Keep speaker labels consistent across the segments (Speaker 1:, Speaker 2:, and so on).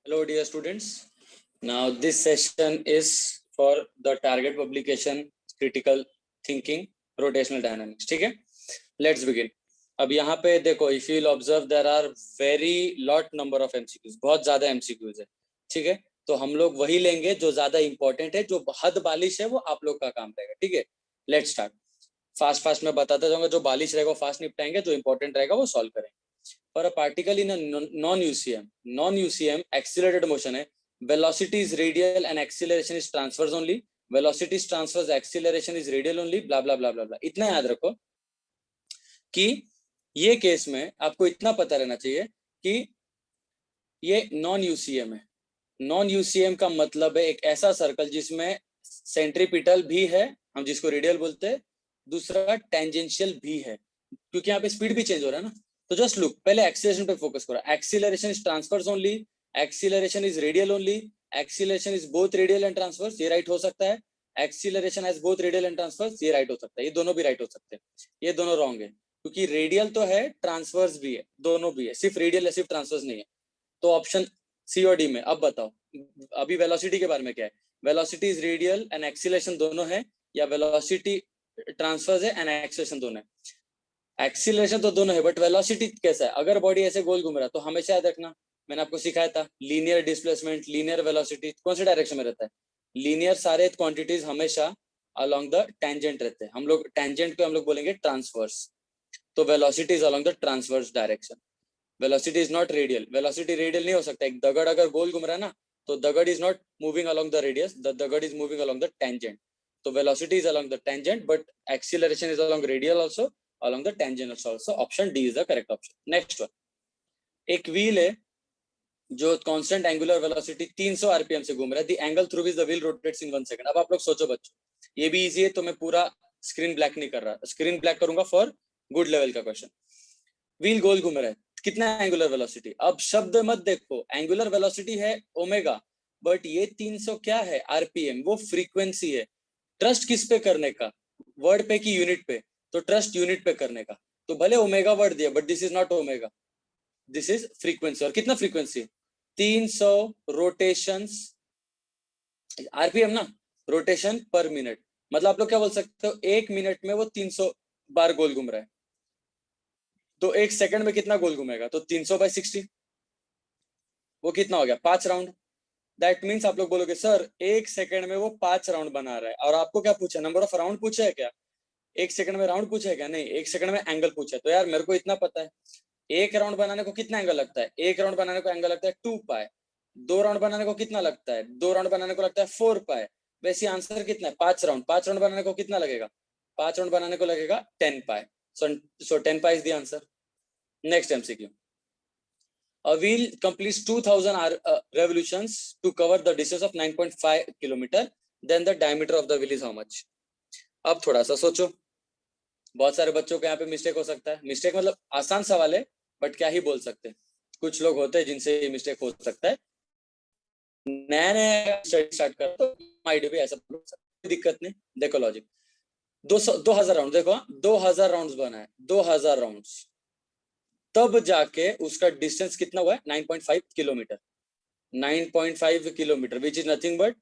Speaker 1: Hello dear students. Now this session is for the target publication critical thinking rotational dynamics. ठीक है, let's begin. अब यहाँ पे देखो, if you will observe there are very lot number of MCQs, बहुत ज्यादा MCQs है. ठीक है, तो हम लोग वही लेंगे जो ज्यादा इंपॉर्टेंट है, जो हद बालिश है वो आप लोग का काम रहेगा. ठीक है, लेट्स स्टार्ट. फास्ट मैं बताता जाऊंगा, जो बालिश रहेगा वो फास्ट निपटाएंगे, जो इंपॉर्टेंट रहेगा वो सॉल्व करेंगे. For a particle in a non-UCM accelerated motion है, velocity is radial and acceleration is transverse only, velocity is transverse, acceleration is radial only, blah blah blah blah blah. इतना याद रखो कि ये केस में आपको इतना पता रहना चाहिए कि ये नॉन यूसीएम है. नॉन यूसीएम का मतलब है एक ऐसा सर्कल जिसमें सेंट्रीपिटल भी है, हम जिसको रेडियल बोलते हैं, दूसरा टेंजेंशियल भी है, क्योंकि यहाँ पे स्पीड भी चेंज हो रहा है ना. तो जस्ट लुक, पहले एक्सीलरेशन पे फोकस करो. Acceleration is transverse only, acceleration is radial only, acceleration is both radial and transverse, ये राइट हो सकता है. Acceleration has both radial and transverse, ये राइट हो सकता है. ये दोनों भी राइट हो सकते हैं. ये दोनों रॉन्ग है, क्योंकि रेडियल तो है, ट्रांसवर्स भी है, दोनों भी है, सिर्फ रेडियल है, सिर्फ ट्रांसवर्स नहीं है. तो ऑप्शन सी और डी में. अब बताओ, अभी वेलोसिटी के बारे में क्या है? Velocity is radial and acceleration दोनों है, या वेलोसिटी ट्रांसवर्स है एंड एक्सीलरेशन दोनों है? एक्सीलरेशन तो दोनों है, बट वेलोसिटी कैसा है? अगर बॉडी ऐसे गोल घूम रहा है तो हमेशा याद रखना, मैंने आपको सिखाया था, लीनियर डिस्प्लेसमेंट, लीनियर वेलोसिटी कौन से डायरेक्शन में रहता है? लीनियर सारे क्वांटिटीज हमेशा अलोंग द टेंजेंट रहते हैं. हम लोग टेंजेंट पे हम लोग बोलेंगे ट्रांसवर्स, तो velocity is along the transverse direction. Velocity is not radial. Velocity radial नहीं हो सकता. एक दगड़ अगर गोल घूम रहा है ना, तो दगड़ is not moving along the radius, the दगड़ is moving along the tangent. तो velocity is along the tangent, but acceleration is along radial also, along the tangent also. Option D is the correct option. Next one, एक wheel है जो constant angular velocity 300 RPM से घूम रहा है. The angle through which the wheel rotates in 1 second. अब आप लोग सोचो बच्चों, ये भी इजी है, तो मैं पूरा स्क्रीन ब्लैक नहीं कर रहा, स्क्रीन ब्लैक करूंगा फॉर गुड लेवल का क्वेश्चन. व्हील गोल घूम रहा है, कितना एंगुलर वेलोसिटी? अब शब्द मत देखो, एंगुलर वेलोसिटी है ओमेगा, बट ये 300 क्या है? आरपीएम, वो फ्रीक्वेंसी है. ट्रस्ट किस पे करने का? वर्ड पे कि यूनिट पे? तो ट्रस्ट यूनिट पे करने का. तो भले ओमेगा वर्ड दिया, but this is not omega, this is frequency. और कितना फ्रीक्वेंसी? 300 रोटेशंस, आरपीएम ना, रोटेशन पर मिनट. मतलब आप लोग क्या बोल सकते हो, एक मिनट में वो 300 बार गोल घूम रहा है, तो एक सेकंड में कितना गोल घूमेगा? तो 300/60, वो कितना हो गया? 5 राउंड. दैट मीन्स आप लोग बोलोगे सर एक सेकंड में वो 5 राउंड बना रहा है. और आपको क्या पूछा? नंबर ऑफ राउंड पूछा है क्या? एक सेकंड में राउंड पूछा है क्या? नहीं, एक सेकंड में एंगल पूछा है. तो यार मेरे को इतना पता है, एक राउंड बनाने को कितना एंगल लगता है? एक राउंड बनाने को एंगल लगता है 2 पाई. 2 राउंड बनाने को कितना लगता है? 2 राउंड बनाने को लगता है 4 पाई. वैसे आंसर कितना है? 5 राउंड. 5 राउंड बनाने को कितना लगेगा? 5 राउंड बनाने को लगेगा 10 पाई. सो 10 पाई is the answer. Next MCQ. A wheel completes 2000 revolutions to cover the distance of 9.5 kilometer. Then the diameter of the wheel is how much? अब थोड़ा सा सोचो, बहुत सारे बच्चों के यहाँ पे मिस्टेक हो सकता है. मिस्टेक मतलब आसान सवाल है, बट क्या ही बोल सकते हैं. कुछ लोग होते हैं जिनसे ये मिस्टेक हो सकता है. नया नया स्टार्ट कर तो आईडी भी ऐसा बोल सकता है, दिक्कत नहीं. देखो लॉजिक, 2000 राउंड, देखो 2000 राउंड्स बना है, 2000 राउंड्स, तब जाके उसका डिस्टेंस कितना हुआ है? 9.5 kilometre. 9.5 kilometre which is nothing but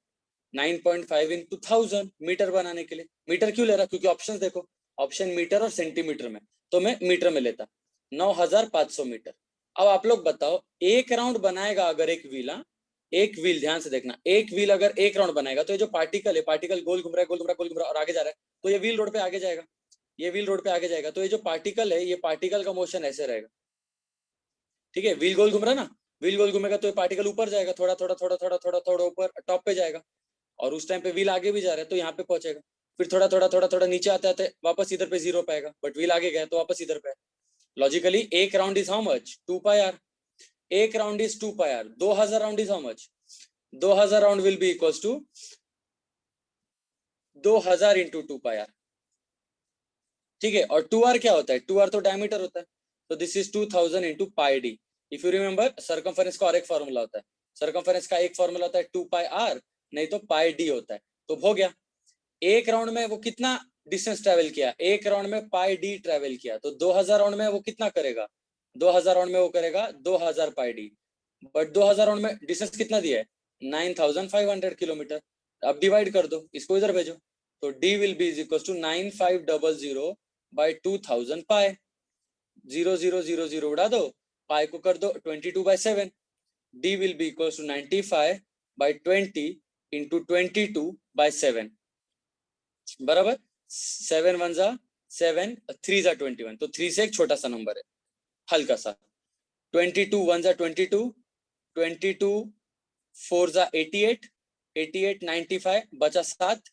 Speaker 1: 9.5 into 1000 metre बनाने के लिए. मीटर क्यों ले रहा? क्योंकि ऑप्शन देखो, ऑप्शन मीटर और सेंटीमीटर में, तो मैं मीटर में लेता. 9500 मीटर. अब आप लोग बताओ, एक राउंड बनाएगा अगर एक व्हील, एक व्हील, ध्यान से देखना, एक व्हील अगर एक राउंड बनाएगा, तो ये जो पार्टिकल है, पार्टिकल गोल घूम रहा है, गोल घूम रहा है, गोल घूम रहा है और आगे जा रहा है, तो ये व्हील रोड पे आगे जाएगा. ये व्हील रोड पे आगे जाएगा, तो ये जो पार्टिकल है, ये पार्टिकल का मोशन ऐसे रहेगा. ठीक है, व्हील गोल घूम रहा है ना, व्हील गोल घूमेगा तो ये पार्टिकल ऊपर जाएगा, थोड़ा थोड़ा थोड़ा थोड़ा थोड़ा थोड़ा ऊपर टॉप पे जाएगा, और उस टाइम पे व्हील आगे भी जा रहा है तो यहाँ पे पहुंचेगा. फिर थोड़ा थोड़ा थोड़ा थोड़ा नीचे आते आते वापस इधर पे 0 पे आएगा, बट व्हील आगे गया तो वापस इधर पे. लॉजिकली एक round is how much? 2 pi r. एक round is 2 pi r. 2000 round is how much? 2000 round will be equals to 2000 into 2 pi r. ठीक है, और 2r क्या होता है? 2r तो डायमीटर होता है, तो this is 2000 into pi D. If you remember, circumference का और एक फॉर्मूला होता है, सर्कमफेरेंस का एक फॉर्मूला होता है 2 पाई आर, नहीं तो पाई डी होता है. तो हो गया, एक राउंड में वो कितना डिस्टेंस ट्रेवल किया? एक राउंड में पाई डी ट्रेवल किया, तो 2000 राउंड में वो कितना करेगा? 2000 राउंड में वो करेगा 2000 पाई डी. बट 2000 में डिस्टेंस कितना दिया है 9500 किलोमीटर। अब डिवाइड कर दो, इसको इधर भेजो, तो d will be is equal to 9500 by 2000 pi, 0 उड़ा दो, पाई को कर दो 22/7, d will be equal to 95 by 20 into 22/7 बराबर 7 1 जा 7 3 जा 21, तो 3 से एक छोटा सा नंबर है हल्का सा, 22 1 जा 22, 22 4 जा 88, 88 95 बचा 7,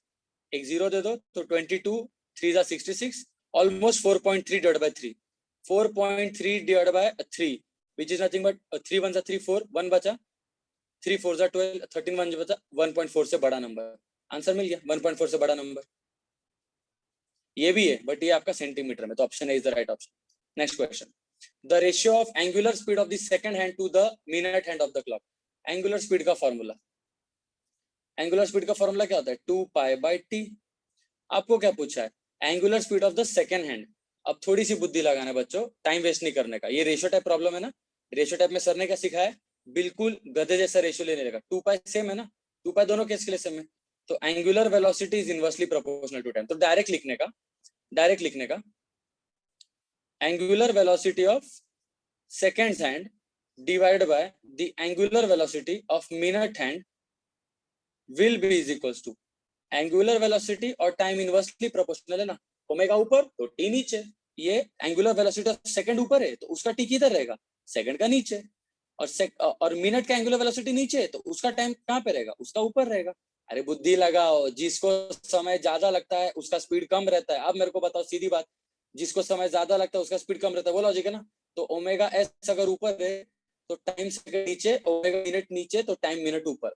Speaker 1: एक 0 दे दो, तो 22 3 जा 66, almost 4.3 divide by 3, 4.3 divide by 3 which is nothing but 3 1 जा 3 4 1 बचा, 3 4 जा 12, 13 1 बचा 1.4 से बड़ा नंबर, आंसर मिल गया 1.4 से बड़ा नंबर। ये भी है बट ये आपका सेंटीमीटर में, तो option A is the right option. Next question, the ratio of angular speed of the second hand to the minute hand of the clock. Angular speed का फॉर्मूला, एंगुलर स्पीड का formula क्या होता है 2 pi by T. आपको क्या पूछा है angular speed of the second hand. अब थोड़ी सी बुद्धि लगाना बच्चों, टाइम वेस्ट नहीं करने का, ये रेशियो टाइप प्रॉब्लम है ना, रेशियो टाइप में सर ने क्या सिखाया है, बिल्कुल गधे जैसा रेशियो लेने लगा, 2 पाई सेम है ना, 2 पाई दोनों केस के लिए सेम है, तो angular velocity is inversely proportional to time, तो डायरेक्ट लिखने का angular velocity of second hand divide by the angular velocity of minute hand will be is equals to, angular velocity और टाइम इनवर्सली प्रोपोर्शनल है ना, omega ऊपर तो T नीचे, ये एंगुलर वेलोसिटी ऑफ सेकंड ऊपर है तो उसका टी किधर रहेगा, सेकंड का नीचे, और मिनट का एंगुलर वेलोसिटी नीचे है तो उसका टाइम कहाँ पे रहेगा, उसका ऊपर रहेगा। अरे बुद्धि लगाओ, जिसको समय ज्यादा लगता है उसका स्पीड कम रहता है। अब मेरे को बताओ सीधी बात, जिसको समय ज्यादा लगता है उसका स्पीड कम रहता है, वो लॉजिक है ना, तो ओमेगा एस अगर ऊपर है तो टाइम सेकंड नीचे, ओमेगा मिनट नीचे तो टाइम मिनट ऊपर।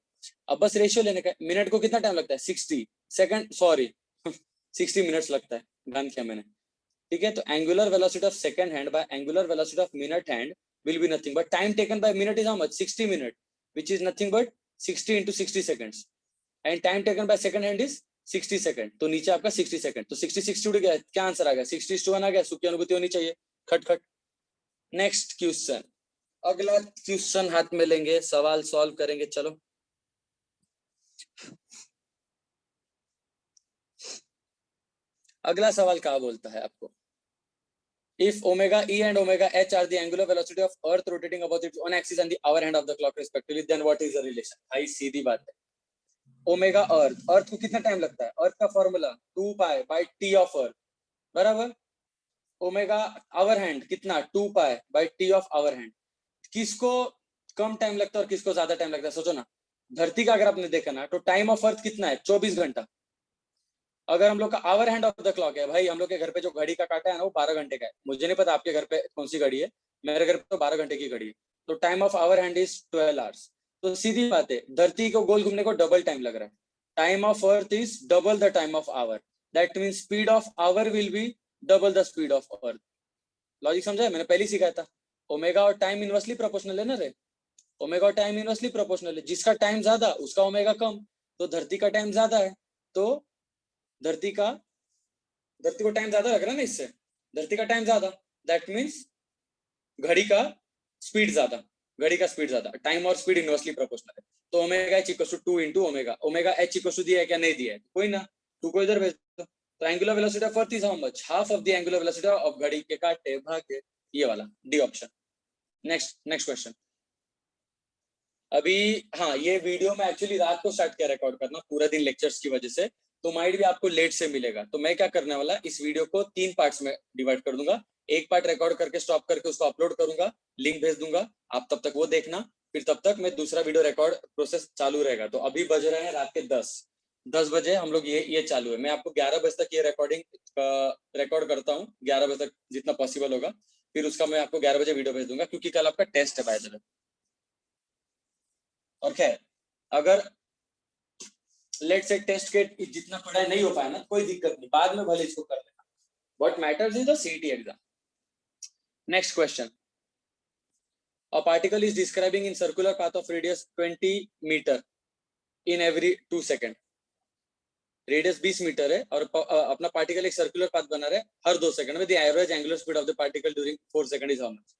Speaker 1: अब बस रेशियो लेने का, मिनट को कितना टाइम लगता है 60 सेकंड, सॉरी 60 मिनट्स लगता है, ध्यान किया मैंने, ठीक है। तो angular velocity of second hand by angular velocity of minute hand will be nothing but time taken by minute is how much 60 minute, which is nothing but 60 into 60 seconds, and time taken by second hand is 60 second, तो नीचे आपका 60 second, तो 60 60 उड़ गया, क्या answer आ गया 60:1 आ गया, सुख की अनुभूति होनी चाहिए, खट खट। नेक्स्ट क्वेश्चन, अगला क्वेश्चन हाथ में लेंगे, सवाल सॉल्व करेंगे, चलो। अगला सवाल क्या बोलता है आपको, if omega e and omega h are the angular velocity of earth rotating about its own axis and the hour hand of the clock respectively, then what is the relation। भाई सीधी बात है, ओमेगा अर्थ को कितना time लगता है, earth का formula 2 pi by T of earth बराबर omega hour hand कितना 2 pi by T of hour hand. किसको कम टाइम लगता है और किसको ज्यादा टाइम लगता है, सोचो ना। धरती का अगर आपने देखा ना तो टाइम ऑफ अर्थ कितना है 24 घंटा। अगर हम लोग का hour hand of the clock है, भाई हम लोग के घर पे जो घड़ी का काटा है ना वो 12 घंटे का है, मुझे नहीं पता आपके घर पे कौन सी घड़ी है, मेरे घर पे तो 12 घंटे की घड़ी है, तो time of hour hand is 12 hours. तो सीधी बात है, धरती को गोल घूमने को डबल टाइम लग रहा है, time of earth is double the time of hour, that mean speed of hour will be double the speed of earth. Logic समझा है, मैंने पहले ही सिखाया था, ओमेगा और टाइम इनवर्सली प्रोपोर्शनल है ना रे, ओमेगा और टाइम इनवर्सली प्रोपोर्शनल है, जिसका टाइम ज्यादा उसका ओमेगा कम, तो धरती का टाइम ज्यादा है तो धरती को टाइम ज्यादा लग रहा है ना, इससे धरती का टाइम ज्यादा, दैट मीन्स घड़ी का स्पीड ज्यादा, घड़ी का स्पीड ज्यादा, टाइम और स्पीड इनवर्सली प्रोपोर्शनल है, तो omega H equals to 2 into omega, omega H equals to दिया है क्या, नहीं दिया है, कोई ना, 2 को इधर भेज दो, तो angular velocity of earth is how much, half of the angular velocity of घड़ी के काटे भागे, ये वाला डी ऑप्शन। Next question. अभी हाँ, ये वीडियो मैं एक्चुअली रात को स्टार्ट किया रिकॉर्ड करना, पूरा दिन लेक्चर्स की वजह से, तो माइट भी आपको लेट से मिलेगा, तो मैं क्या करने वाला, इस वीडियो को 3 पार्ट्स में डिवाइड कर दूंगा, एक पार्ट रिकॉर्ड करके स्टॉप करके उसको अपलोड करूंगा, लिंक भेज दूंगा, आप तब तक वो देखना, फिर तब तक मैं दूसरा वीडियो रिकॉर्ड प्रोसेस चालू रहेगा। तो अभी बज रहे हैं रात के 10 बजे हम लोग ये चालू है, मैं आपको 11 बजे तक ये रिकॉर्ड करता हूँ, 11 बजे तक जितना पॉसिबल होगा, फिर उसका मैं आपको 11 बजे वीडियो भेज दूंगा, क्योंकि कल आपका टेस्ट है बाय द वे। और खैर अगर लेट से टेस्ट के जितना पढ़ाई नहीं हो पाया ना, कोई दिक्कत नहीं, बाद में भले इसको कर लेना, what matters is the CET exam. Next question, a particle is describing in circular path of radius 20 meter in every 2 second, radius 20 metre है और अपना पार्टिकल एक सर्कुलर पाथ बना रहा है हर 2 सेकंड में, the average angular speed of the particle during 4 second is how much.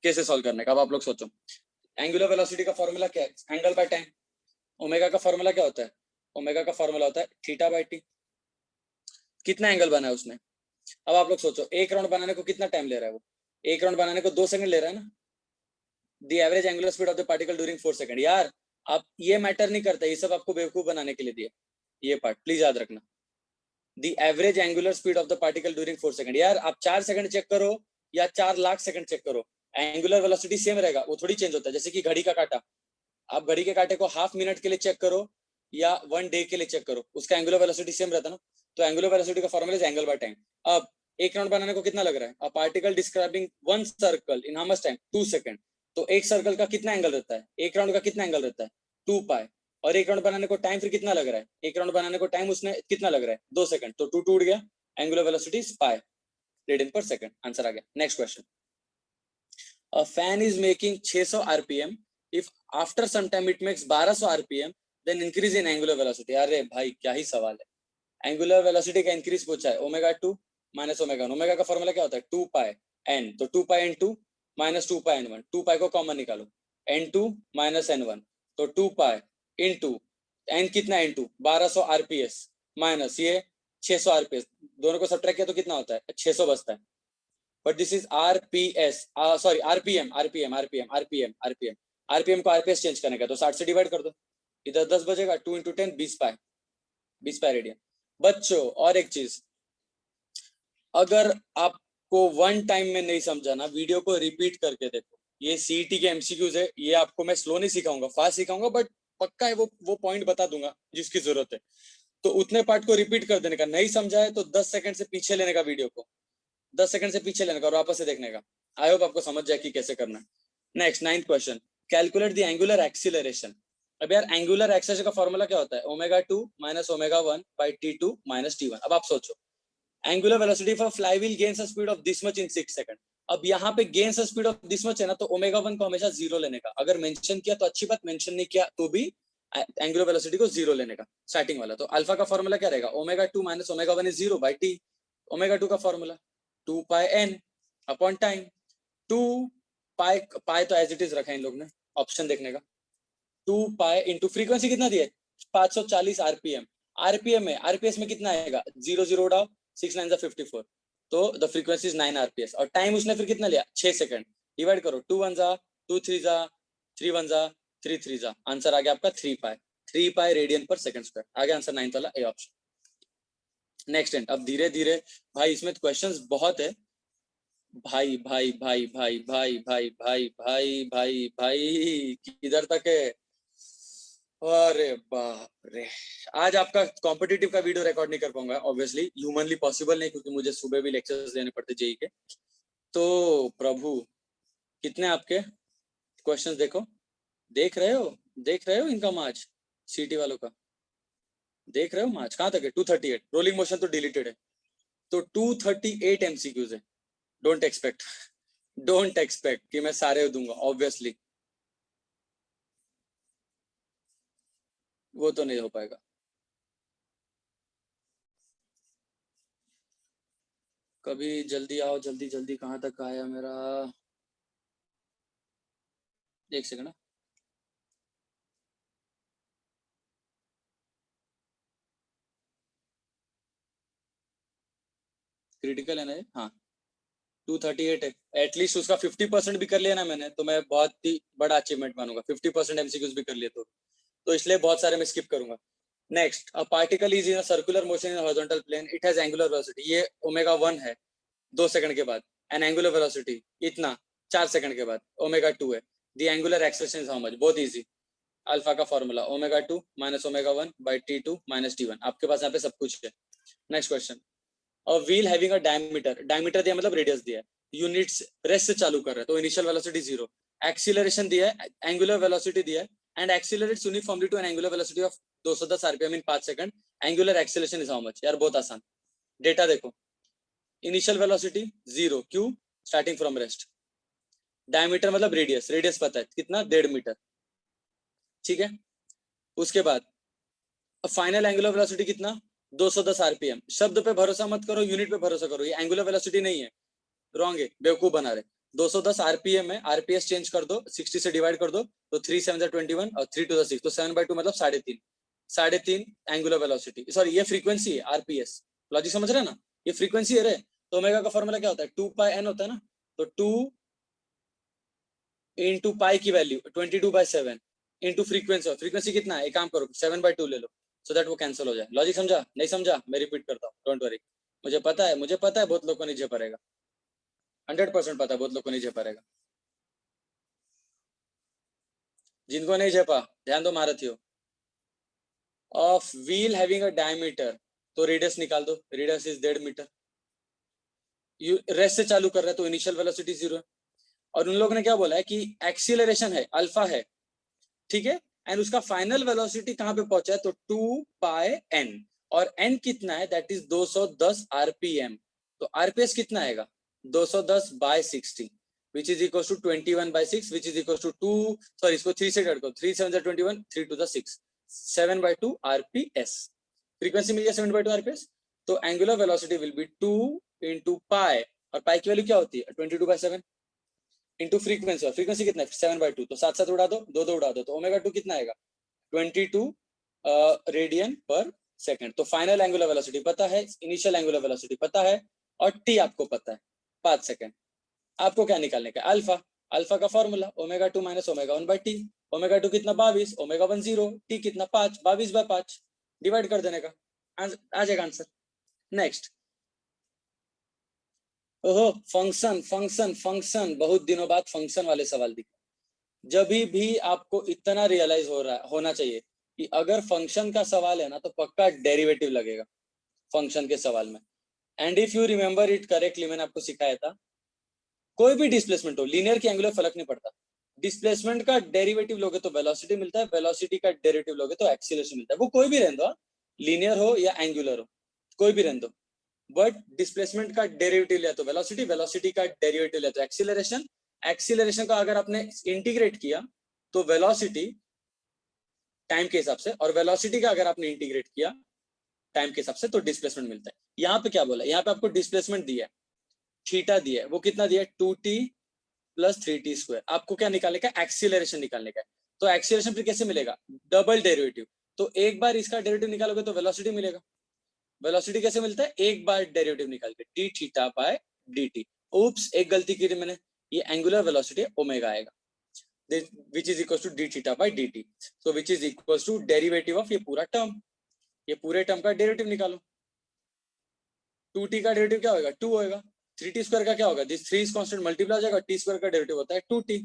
Speaker 1: कैसे solve करने का, अब आप लोग सोचो, एंगुलर वेलोसिटी का फॉर्मूला क्या है? Angle by time. ओमेगा का फॉर्मूला क्या होता है? ओमेगा का फॉर्मूला होता है थीटा बाय टी। कितना एंगल बना है उसने? अब आप लोग सोचो, एक राउंड बनाने को कितना टाइम ले रहा है वो? एक राउंड बनाने को 2 सेकंड ले रहा है ना। The average angular speed of the particle during 4 second. यार आप ये मैटर नहीं करता, ये सब आपको बेवकूफ बनाने के लिए दिया, ये पार्ट प्लीज याद रखना। The average angular speed of the particle during 4 second. यार आप 4 सेकंड चेक करो या 4 लाख सेकंड चेक करो, एंगुलर वेलोसिटी सेम रहेगा, वो थोड़ी चेंज होता है। जैसे कि घड़ी का कांटा, आप घड़ी के कांटे को हाफ मिनट के लिए चेक करो या 1 डे के लिए चेक करो, उसका एंगुलर वेलोसिटी सेम रहता है ना। तो एंगुलर वेलोसिटी का formula is angle by time. अब एक राउंड बनाने को कितना लग रहा है? A particle describing one circle in how much time? 2 second. तो एक सर्कल का कितना एंगल रहता है? एक राउंड का कितना एंगल रहता है? 2 पाई। और एक राउंड बनाने को टाइम फिर कितना लग रहा है? एक राउंड बनाने को टाइम उसने कितना लग रहा है? 2 सेकंड। तो 2 टूट गया, angular velocity is pi radian per second. Answer आ गया। Next question, a fan is making 600 RPM, if after some time it makes 1200 RPM, then increase in angular velocity. अरे भाई क्या ही सवाल है। एंगुलर वेलोसिटी का इंक्रीज पूछा है, ओमेगा 2 माइनस ओमेगा 1। ओमेगा का फॉर्मूला क्या होता है? 2 पाई एन। तो 2 पाई एन 2 माइनस 2 पाई एन 1। 2 पाई को कॉमन निकालो, एन 2 माइनस एन 1। तो 2 पाई इन 2, एन कितना? एन 2 1200 आरपीएस माइनस ये 600 आरपीएस, दोनों को सब्ट्रैक्ट किया तो कितना होता है? 600 बचता है। But this is RPS, sorry RPM, RPM RPM RPM RPM. RPM को आरपीएस चेंज करने का, तो 60 से डिवाइड कर दो, इधर 10 बचेगा। 2 इंटू 10 20 पाई, 20 पाई रेडियन। बच्चों और एक चीज, अगर आपको वन टाइम में नहीं समझा ना, वीडियो को रिपीट करके देखो। ये सीईटी के एमसीक्यूज है, ये आपको मैं स्लो नहीं सिखाऊंगा, फास्ट सिखाऊंगा, बट पक्का है वो पॉइंट बता दूंगा जिसकी जरूरत है। तो उतने पार्ट को रिपीट कर देने का, नहीं समझा है तो 10 सेकंड से पीछे लेने का वीडियो को, 10 सेकंड से पीछे लेने का और वापस से देखने का। आई होप आपको समझ जाए कि कैसे करना है। Next 9th question, calculate the angular acceleration. अब यार एंगुलर एक्सीलरेशन का फॉर्मूला क्या होता है? Omega 2 minus omega 1 by T2 minus T1। अब आप सोचो, angular velocity for flywheel gains a speed of this much in 6 second. अब यहाँ पे gains a speed of this much है ना, तो ओमेगा 1 को हमेशा 0 लेने का। अगर मेंशन किया तो अच्छी बात, मेंशन नहीं किया तो भी एंगुलर वेलोसिटी को 0 लेने का, स्टार्टिंग वाला। तो अल्फा का फॉर्मूला क्या रहेगा? Omega 2 minus omega 1 is 0 by T. Omega 2 का फॉर्मूला 2 पाई एन अपॉन टाइम। 2 पाई, पाई तो एज इट इज रखा है इन लोग ने ऑप्शन देखने का। 2 पाई इंटू फ्रीक्वेंसी कितना दिया है? 540 आरपीएम। आरपीएम में, आरपीएस में कितना आएगा? 0 0 उड़ाओ, 6 9 54। तो द फ्रीक्वेंसी इज 9 आरपीएस। और टाइम उसने फिर कितना लिया? 6 सेकंड। डिवाइड करो, 2 1 जा 2 3 जा 3 1 जा 3 3 जा। आंसर आ गया आपका 3 पाई। 3 पाई रेडियन पर सेकंड स्क्वायर। आ गया आंसर 9th वाला, ए ऑप्शन। नेक्स्ट एंड अब धीरे धीरे भाई, इसमें क्वेश्चंस बहुत है भाई भाई भाई भाई भाई भाई भाई भाई भाई भाई, किधर तक है? अरे बाप रे, आज आपका कॉम्पिटिटिव का वीडियो रिकॉर्ड नहीं कर पाऊंगा ऑब्वियसली, ह्यूमनली पॉसिबल नहीं, क्योंकि मुझे सुबह भी लेक्चर्स देने पड़ते जेई के। तो प्रभु, कितने आपके क्वेश्चंस देखो, देख रहे हो, देख रहे हो इनका मार्च, सीटी वालों का देख रहे हो मार्च कहाँ तक है? 238। रोलिंग मोशन तो डिलीटेड है, तो 238 एमसीक्यूज है। डोंट एक्सपेक्ट, डोंट एक्सपेक्ट कि मैं सारे दूंगा ऑब्वियसली, वो तो नहीं हो पाएगा। कभी जल्दी आओ, जल्दी जल्दी कहाँ तक आया मेरा? एक सेकंड। क्रिटिकल है ना ये? हाँ 238 है। एटलीस्ट उसका 50% भी कर लिया ना मैंने, तो मैं बहुत ही बड़ा अचीवमेंट मानूंगा। 50% एमसीक्यूज भी कर लिए तो इसलिए बहुत सारे मैं स्किप करूंगा। Next, a particle is in a circular motion in horizontal plane, it has angular velocity. ये ओमेगा 1 है 2 सेकंड के बाद, एंड एंगुलर वेलोसिटी इतना 4 सेकंड के बाद ओमेगा 2 है। The angular acceleration is how much? बहुत इजी, अल्फा का formula omega 2 minus omega 1 by T2 minus T1। आपके पास यहाँ पे सब कुछ है। नेक्स्ट क्वेश्चन, और wheel having a diameter, diameter दिया मतलब रेडियस दिया है, यूनिट्स रेस्ट से चालू कर रहे हैं, तो इनिशियल वेलोसिटी 0, एक्सीलरेशन दिया है, एंगुलर वेलोसिटी दिया है, and accelerates uniformly to an angular velocity of 210 RPM in 5 second. Angular acceleration is how much? यार बहुत आसान, डेटा देखो, इनिशियल वेलोसिटी 0, क्यों? Starting from rest. डायमीटर मतलब रेडियस, रेडियस पता है कितना? 1.5 मीटर, ठीक है। उसके बाद फाइनल एंगुलर वेलोसिटी कितना? 210 आरपीएम। शब्द पे भरोसा मत करो, यूनिट पे भरोसा करो, ये एंगुलर वेलोसिटी नहीं है, रॉन्ग है, बेवकूफ बना रहे। 210 आरपीएम है, आरपीएस चेंज कर दो, 60 से डिवाइड कर दो, तो 3 7 21 और 3 to the 6, तो 7/2 मतलब 3.5 एंगुलर वेलोसिटी, सॉरी ये फ्रीक्वेंसी है आरपीएस, लॉजिक समझ रहे हैं ना, ये फ्रीक्वेंसी है रे। तो ओमेगा का फॉर्मूला क्या होता है, 2πn होता है ना, तो 2 इंटू पाई की वैल्यू 22/7 इंटू फ्रीक्वेंसी, फ्रीक्वेंसी कितना है, एक काम करो 7/2 ले लो, सो दैट वो कैंसिल हो जाए। लॉजिक समझा, नहीं समझा मैं रिपीट करता हूँ, डोंट वरी, मुझे पता है बहुत लोग को नहीं झेप पाएगा, 100% पता है बहुत लोग को नहीं झेप पाएगा। जिनको नहीं झेपा ध्यान दो मारथियो, of wheel having a diameter, तो रेडियस निकाल दो, रेडियस इज 1.5 मीटर। यू रेस्ट से चालू कर रहे हैं तो इनिशियल वेलोसिटी 0 है, और उन लोगों ने क्या बोला है कि एक्सीलरेशन है अल्फा है, ठीक है, एंड उसका फाइनल वेलोसिटी कहां पे पहुंचा है, तो 2πn, और n कितना है, दैट इज 210 आरपीएम, तो आरपीएस कितना आएगा 210/60 which is equals to 21/6 which is equals to 2, sorry इसको 3 से डिवाइड करो, 3 7 21, 3 to the 6, 7/2 आरपीएस, फ्रीक्वेंसी मिल गया 7/2 आरपीएस, तो angular velocity will be 2 into पाई, और पाई की वैल्यू क्या होती है 22/7 इंटू फ्रीक्वेंसी, और फ्रीक्वेंसी कितना है 7/2, तो साथ साथ उड़ा दो, दो उड़ा दो, तो ओमेगा 2 कितना आएगा 22 रेडियन पर सेकंड। तो फाइनल एंगुलर वेलोसिटी पता है, इनिशियल एंगुलर वेलोसिटी पता है, और टी आपको पता है 5 सेकंड। आपको क्या निकालने का, अल्फा, अल्फा का formula omega 2 minus omega 1/t, omega 2 कितना 22, ओमेगा 1 0, टी कितना 5, 22/5, डिवाइड कर देने का, आ जाएगा आंसर। नेक्स्ट, ओहो फंक्शन फंक्शन फंक्शन, बहुत दिनों बाद फंक्शन वाले सवाल दिखे। जब भी आपको इतना रियलाइज होना चाहिए कि अगर फंक्शन का सवाल है ना तो पक्का डेरिवेटिव लगेगा फंक्शन के सवाल में। And if you remember it correctly, मैंने आपको सिखाया था, कोई भी डिस्प्लेसमेंट हो, लीनियर की एंगुलर फर्क नहीं पड़ता, डिस्प्लेसमेंट का डेरिवेटिव लोगे तो वेलोसिटी मिलता है, वेलोसिटी का डेरिवेटिव लोगे तो एक्सीलरेशन मिलता है, वो कोई भी रहने दो, लीनियर हो या एंगुलर हो, कोई भी रहने दो, बट डिस्प्लेसमेंट का डेरिवेटिव लिया तो वेलोसिटी, वेलोसिटी का डेरिवेटिव लिया तो एक्सीलरेशन, एक्सीलरेशन का अगर आपने इंटीग्रेट किया तो वेलोसिटी टाइम के हिसाब से, और वेलोसिटी का अगर आपने इंटीग्रेट किया टाइम के हिसाब से तो डिस्प्लेसमेंट मिलता है। यहाँ पे क्या बोला, यहाँ पे आपको डिस्प्लेसमेंट दिया है, थीटा दिया है, वो कितना दिया है 2t + 3t², आपको क्या निकालने का, एक्सीलरेशन निकालने का है। तो एक्सीलरेशन फिर कैसे मिलेगा, डबल डेरिवेटिव, तो एक बार इसका डेरिवेटिव निकालोगे तो वेलोसिटी मिलेगा, वेलोसिटी कैसे मिलता है, एक बार डेरिवेटिव निकाल के d(θ/dt). उप्स, एक गलती की मैंने, ये एंगुलर वेलोसिटी ओमेगा आएगा, which is equals to d(θ/dt), so which is equals to derivative of ये पूरा टर्म, ये पूरे टर्म का डेरिवेटिव निकालो, 2t का डेरिवेटिव क्या होगा 2 होगा, 3t² का क्या होगा, दिस 3 इज कांस्टेंट मल्टीप्लाई हो जाएगा, t² का डेरिवेटिव होता है 2t,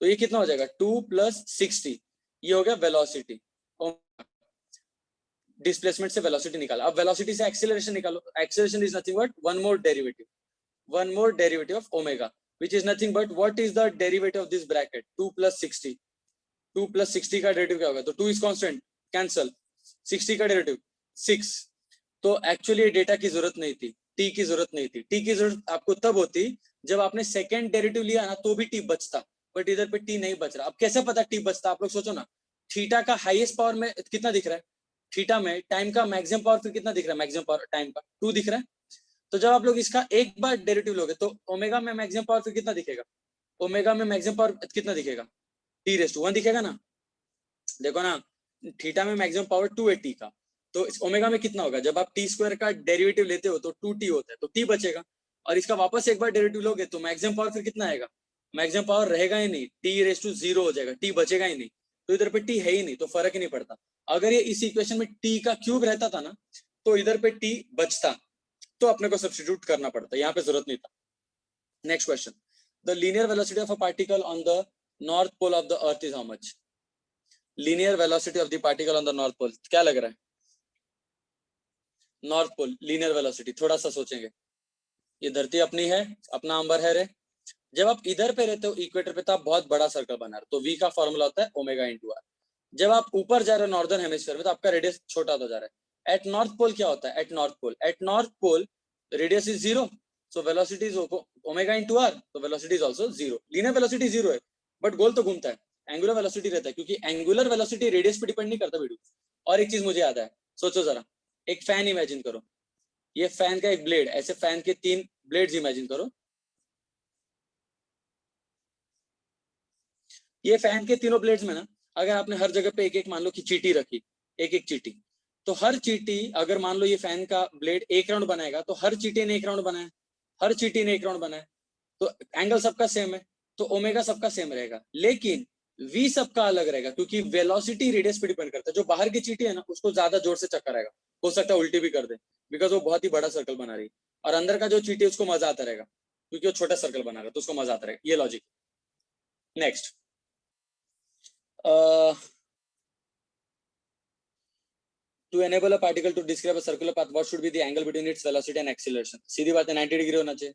Speaker 1: तो ये कितना हो जाएगा 2 + 60, ये हो गया वेलोसिटी, डिस्प्लेसमेंट से वेलोसिटी निकाला। अब वेलोसिटी से एक्सीलरेशन निकालो, acceleration is nothing but one more derivative of omega, which is nothing but what is the derivative of this bracket, 2 + 60, 2 + 60 का डेरिवेटिव क्या होगा, तो 2 इज कांस्टेंट, कैंसल, 60 का डेरिवेटिव 6, तो एक्चुअली डेटा की जरूरत नहीं थी, टी की जरूरत नहीं थी, टी की जरूरत आपको तब होती जब आपने सेकंड डेरिवेटिव लिया ना तो भी टी बचता, बट इधर पे टी नहीं बच रहा। अब कैसे पता टी बचता, आप लोग सोचो ना, थीटा का हाईएस्ट पावर में कितना दिख रहा है, थीटा में टाइम का मैक्सिमम पावर फिर कितना दिख रहा है, मैक्सिमम पावर टाइम का 2 दिख रहा है, तो जब आप लोग इसका एक बार डेरिवेटिव लोगे तो ओमेगा में मैक्सिमम पावर फिर कितना दिखेगा, ओमेगा में मैक्सिमम पावर कितना दिखेगा, t⁻1 दिखेगा ना, देखो ना, थीटा में मैक्सिमम पावर 2 है टी का, तो इस ओमेगा में कितना होगा, जब आप t² का डेरिवेटिव लेते हो तो 2t होता है, तो t बचेगा, और इसका वापस एक बार डेरिवेटिव लोगे तो मैक्सिमम पावर फिर कितना आएगा, मैक्सिमम पावर रहेगा ही नहीं, t⁻0 हो जाएगा, t बचेगा ही नहीं, तो इधर पे t है ही नहीं, तो फर्क ही नहीं पड़ता। अगर ये इस इक्वेशन में t का क्यूब रहता था ना तो इधर पे t बचता, तो अपने को सब्स्टिट्यूट करना पड़ता, यहाँ पे जरूरत नहीं था। Next question, the linear velocity of a particle on the north pole of the earth is how much, linear velocity of the particle on the north pole, क्या लग रहा है, नॉर्थ पोल लीनियर वेलोसिटी, थोड़ा सा सोचेंगे, ये धरती अपनी है, अपना अंबर है रे, जब आप इधर पे रहते हो इक्वेटर पे तो आप बहुत बड़ा सर्कल बना रहे हो, तो v का फॉर्मूला होता है ओमेगा इंटू आर। जब आप ऊपर जा रहे हो नॉर्दर्न हेमिस्फीयर में तो आपका रेडियस छोटा होता जा रहा है। एट नॉर्थ पोल क्या होता है, at north pole radius is 0, so velocity is omega into are, तो velocity is also 0, linear velocity 0 है, बट गोल तो घूमता है, एंगुलर वेलोसिटी रहता है, क्योंकि एंगुलर वेलोसिटी रेडियस पे डिपेंड नहीं करता वीडियो। और एक चीज मुझे याद है, सोचो जरा, एक फैन इमेजिन करो, ये फैन का एक ब्लेड, ऐसे फैन के 3 ब्लेड्स इमेजिन करो, ये फैन के तीनों ब्लेड्स में ना, अगर आपने हर जगह पे एक एक मान लो कि चीटी रखी, एक एक चीटी, तो हर चीटी अगर मान लो ये फैन का ब्लेड एक राउंड बनाएगा तो हर चीटी ने एक राउंड बनाया, हर चीटी ने एक राउंड बनाया, तो एंगल सबका सेम है, तो ओमेगा सबका सेम रहेगा, लेकिन वी सबका अलग रहेगा, क्योंकि वेलोसिटी रेडियस पे डिपेंड करता है। जो बाहर की चीटी है ना उसको ज्यादा जोर से चक्कर आएगा, हो सकता है उल्टी भी कर दे, बिकॉज वो बहुत ही बड़ा सर्कल बना रही है, और अंदर का जो चीटी है उसको मजा आता रहेगा क्योंकि वो छोटा सर्कल बना रहा है, तो उसको मजा आता रहेगा। ये logic. Next, to enable a particle to describe a circular path, what should be the angle between its velocity and acceleration? सीधी बात है, 90 डिग्री होना चाहिए।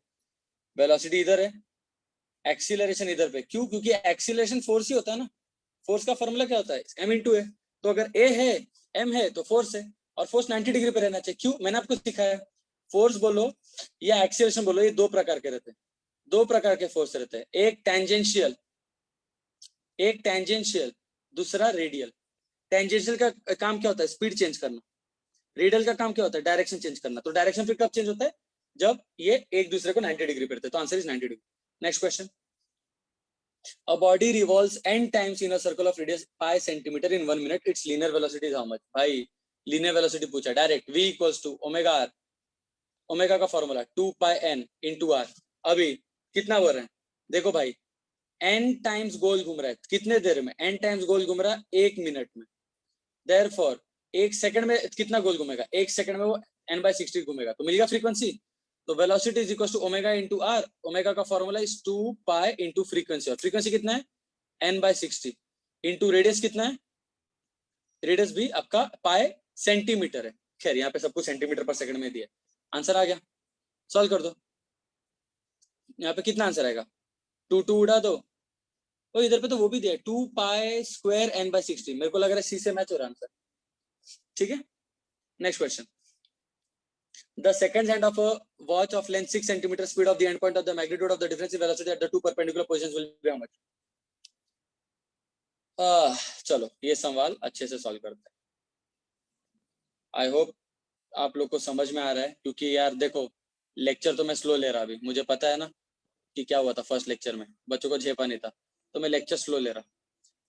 Speaker 1: वेलोसिटी इधर है, एक्सीलरेशन इधर पे, क्यों? क्योंकि एक्सीलरेशन फोर्स ही होता है ना, फोर्स का फॉर्मूला क्या होता है? m इंटू ए। तो अगर a है, m है, तो फोर्स है, और फोर्स 90 डिग्री पे रहना चाहिए। क्यों? मैंने आपको सिखाया, फोर्स बोलो या एक्सीलरेशन बोलो, ये दो प्रकार के रहते हैं, दो प्रकार के फोर्स रहते हैं, एक टेंजेंशियल, दूसरा रेडियल। टेंजेंशियल का काम क्या होता है? स्पीड चेंज करना। रेडियल का काम क्या होता है? डायरेक्शन चेंज करना। तो डायरेक्शन फिर कब चेंज होता है? जब ये एक दूसरे को 90 डिग्री पे रहते हैं। तो answer is 90 degree. Next question, a body revolves n times in a circle of radius pi centimeter in 1 minute, its linear velocity is how much? भाई linear velocity पूछा direct, v equals to omega r, omega का formula 2 pi n into r। अभी कितना बोल रहे हैं? देखो भाई, n टाइम्स गोल घूम रहा है, कितने देर में? n टाइम्स गोल घूम रहा है 1 मिनट में। Therefore, एक सेकंड में कितना गोल घूमेगा? एक सेकंड में वो n/60 घूमेगा, तो मिलेगा फ्रीक्वेंसी। तो velocity is equal to omega into are. Omega का formula is 2 pi into frequency, और फ्रीक्वेंसी कितना है? n/60 इंटू रेडियस कितना है? रेडियस भी आपका पाई सेंटीमीटर है। खैर यहाँ पे सब कुछ सेंटीमीटर पर सेकंड में दिया। आंसर आ गया, सॉल्व कर दो। यहाँ पे कितना आंसर आएगा? 2 उड़ा दो, और इधर पे तो वो भी दिया 2 पाई स्क्वायर n/60। मेरे को लग रहा है सी से मैच हो रहा है आंसर। ठीक है, next question, the second hand of a watch of length 6 cm, speed of the end point of the magnitude of the difference in velocity at the two perpendicular positions will be how much? चलो ये सवाल अच्छे से solve करते हैं। I hope आप लोग को समझ में आ रहा है, क्योंकि यार देखो लेक्चर तो मैं स्लो ले रहा, अभी मुझे पता है ना कि क्या हुआ था फर्स्ट लेक्चर में, बच्चों को झेपा नहीं था, तो मैं लेक्चर स्लो ले रहा।